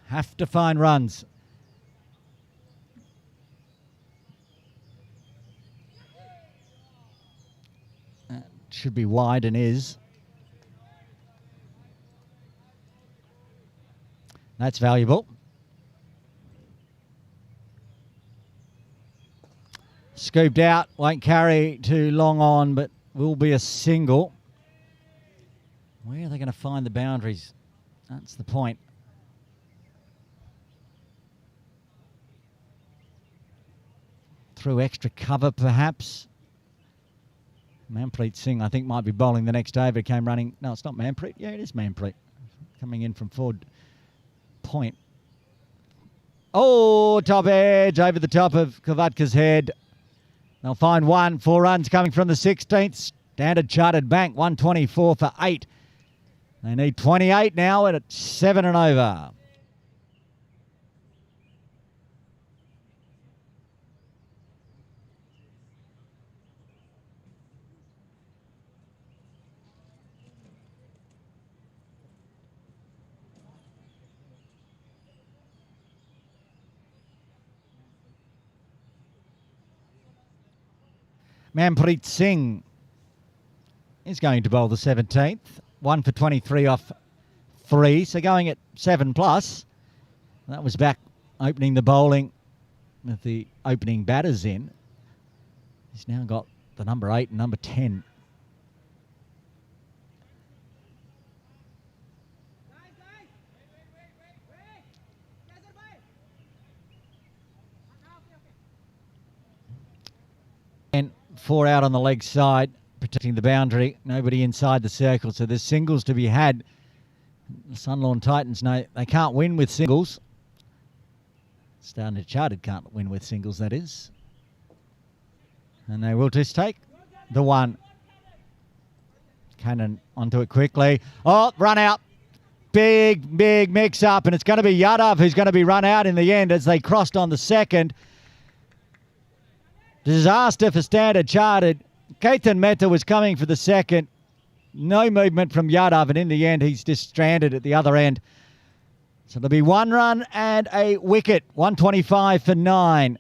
Have to find runs. That should be wide and is. That's valuable. Scooped out, won't carry too long on, but will be a single. Where are they going to find the boundaries? That's the point. Through extra cover, perhaps. Manpreet Singh, I think, might be bowling the next over. Came running. No, it's not Manpreet. Yeah, it is Manpreet. Coming in from forward point. Oh, top edge over the top of Kavatka's head. They'll find 1, 4 runs coming from the 16th. Standard Chartered Bank, 124 for 8. They need 28 now at 7 and over. Manpreet Singh is going to bowl the 17th. 1 for 23 off 3, so going at 7 plus. That was back opening the bowling with the opening batters in. He's now got the number 8 and number 10. And 4 out on the leg side, protecting the boundary. Nobody inside the circle, so there's singles to be had. The SUNLAWN Titans know they can't win with singles. Standard Chartered can't win with singles, that is. And they will just take the 1. Cannon onto it quickly. Oh, run out. Big mix up, and it's going to be Yadav who's going to be run out in the end as they crossed on the 2nd. Disaster for Standard Chartered. Ketan Mehta was coming for the 2nd. No movement from Yadav, and in the end, he's just stranded at the other end. So there'll be 1 run and a wicket. 125 for 9.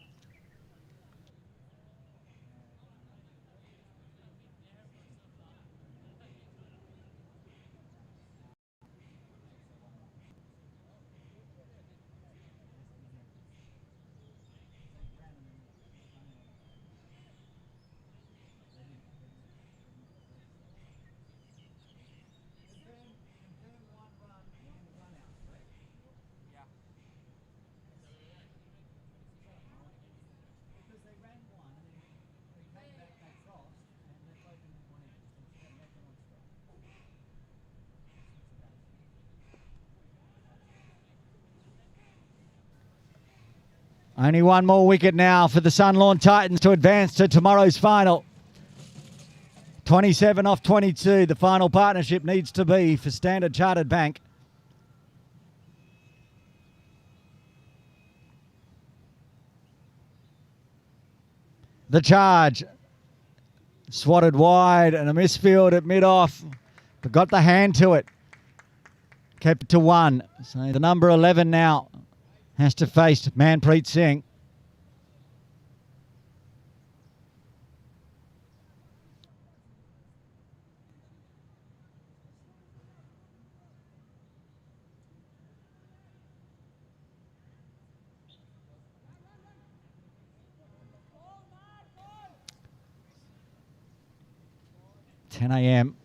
Only 1 more wicket now for the SUNLAWN Titans to advance to tomorrow's final. 27 off 22. The final partnership needs to be for Standard Chartered Bank. The charge. Swatted wide and a misfield at mid-off. But got the hand to it. Kept it to 1. So the number 11 now has to face Manpreet Singh. (10 a.m)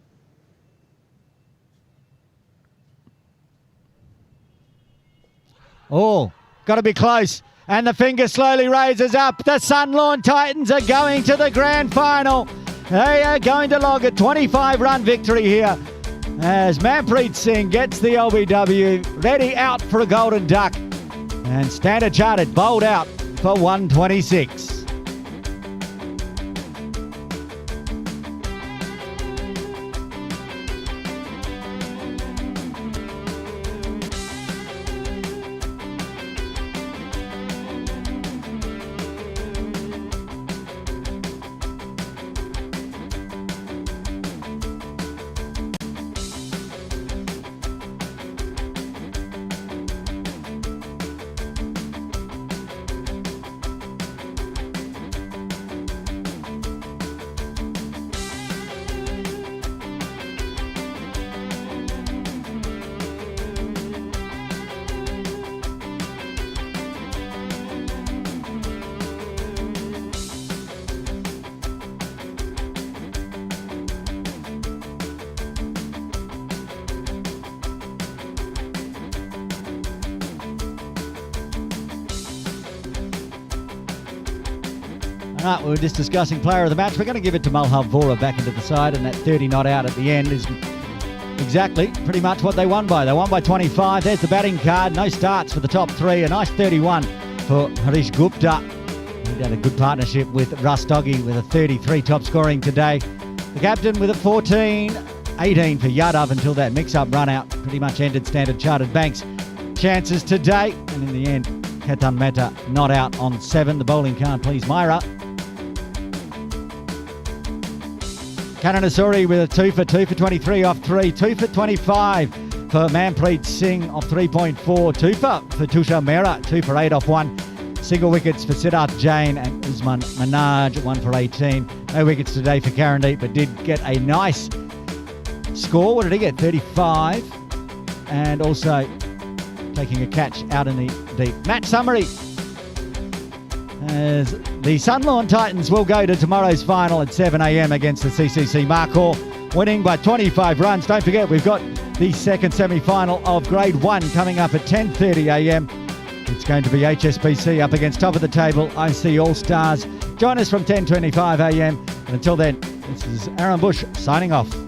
Oh, got to be close. And the finger slowly raises up. The SUNLAWN Titans are going to the grand final. They are going to log a 25-run victory here as Manpreet Singh gets the LBW ready out for a golden duck. And Standard Chartered bowled out for 126. Right, we were just discussing player of the match. We're going to give it to Malhar Vora back into the side, and that 30 not out at the end is exactly pretty much what they won by. They won by 25. There's the batting card. No starts for the top 3. A nice 31 for Harish Gupta. He had a good partnership with Rastogi with a 33 top scoring today. The captain with a 14. 18 for Yadav until that mix-up run out pretty much ended Standard Chartered Bank's chances today. And in the end, Ketan Mehta not out on 7. The bowling can't please Myra. Kananasuri with a 2 for 23 off 3. 2 for 25 for Manpreet Singh off 3.4. 2 for Tusha Mehra. 2 for 8 off 1. Single wickets for Siddharth Jain and Usman Manaj, 1 for 18. No wickets today for Karandeep, but did get a nice score. What did he get? 35. And also taking a catch out in the deep. Match summary. As the SUNLAWN Titans will go to tomorrow's final at 7 a.m. against the CCC Markhor, winning by 25 runs. Don't forget, we've got the second semi-final of Grade 1 coming up at 10:30 a.m. It's going to be HSBC up against top of the table IC All-Stars. Join us from 10:25 a.m. And until then, this is Aaron Bush signing off.